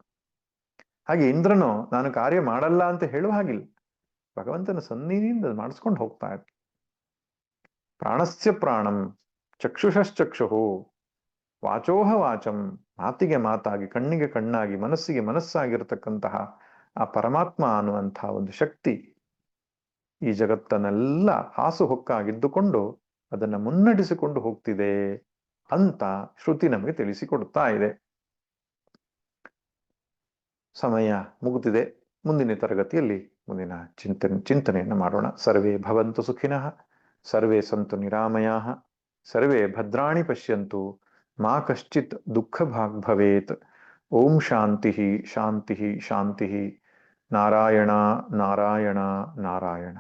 ಹಾಗೆ ಇಂದ್ರನು ನಾನು ಕಾರ್ಯ ಮಾಡಲ್ಲ ಅಂತ ಹೇಳುವ ಹಾಗಿಲ್ಲ, ಭಗವಂತನ ಸನ್ನಿಧಿಯಿಂದ ಮಾಡಿಸ್ಕೊಂಡು ಹೋಗ್ತಾ ಇದೆ. ಪ್ರಾಣಸ್ಯ ಪ್ರಾಣಂ ಚಕ್ಷುಷಶ್ಚಕ್ಷು ವಾಚೋಹ ವಾಚಂ. ಮಾತಿಗೆ ಮಾತಾಗಿ, ಕಣ್ಣಿಗೆ ಕಣ್ಣಾಗಿ, ಮನಸ್ಸಿಗೆ ಮನಸ್ಸಾಗಿರತಕ್ಕಂತಹ ಆ ಪರಮಾತ್ಮ ಅನ್ನುವಂತಹ ಒಂದು ಶಕ್ತಿ ಈ ಜಗತ್ತನ್ನೆಲ್ಲ ಹಾಸುಹೊಕ್ಕಾಗಿದ್ದುಕೊಂಡು ಅದನ್ನ ಮುನ್ನಡೆಸಿಕೊಂಡು ಹೋಗ್ತಿದೆ ಅಂತ ಶ್ರುತಿ ನಮಗೆ ತಿಳಿಸಿಕೊಡ್ತಾ ಇದೆ. ಸಮಯ ಮುಗಿದಿದೆ. ಮುಂದಿನ ತರಗತಿಯಲ್ಲಿ ಮುಂದಿನ ಚಿಂತನೆಯನ್ನು ಮಾಡೋಣ. ಸರ್ವೇ ಭವಂತು ಸುಖಿನಃ, ಸರ್ವೇ ಸಂತು ನಿರಾಮಯಾಃ, ಸರ್ವೇ ಭದ್ರಾಣಿ ಪಶ್ಯಂತು, ಮಾ ಕಶ್ಚಿತ್ ದುಃಖ ಭಾಗ್ ಭವೇತ್. ಓಂ ಶಾಂತಿ ಶಾಂತಿ ಶಾಂತಿ. ನಾರಾಯಣ ನಾರಾಯಣ ನಾರಾಯಣ.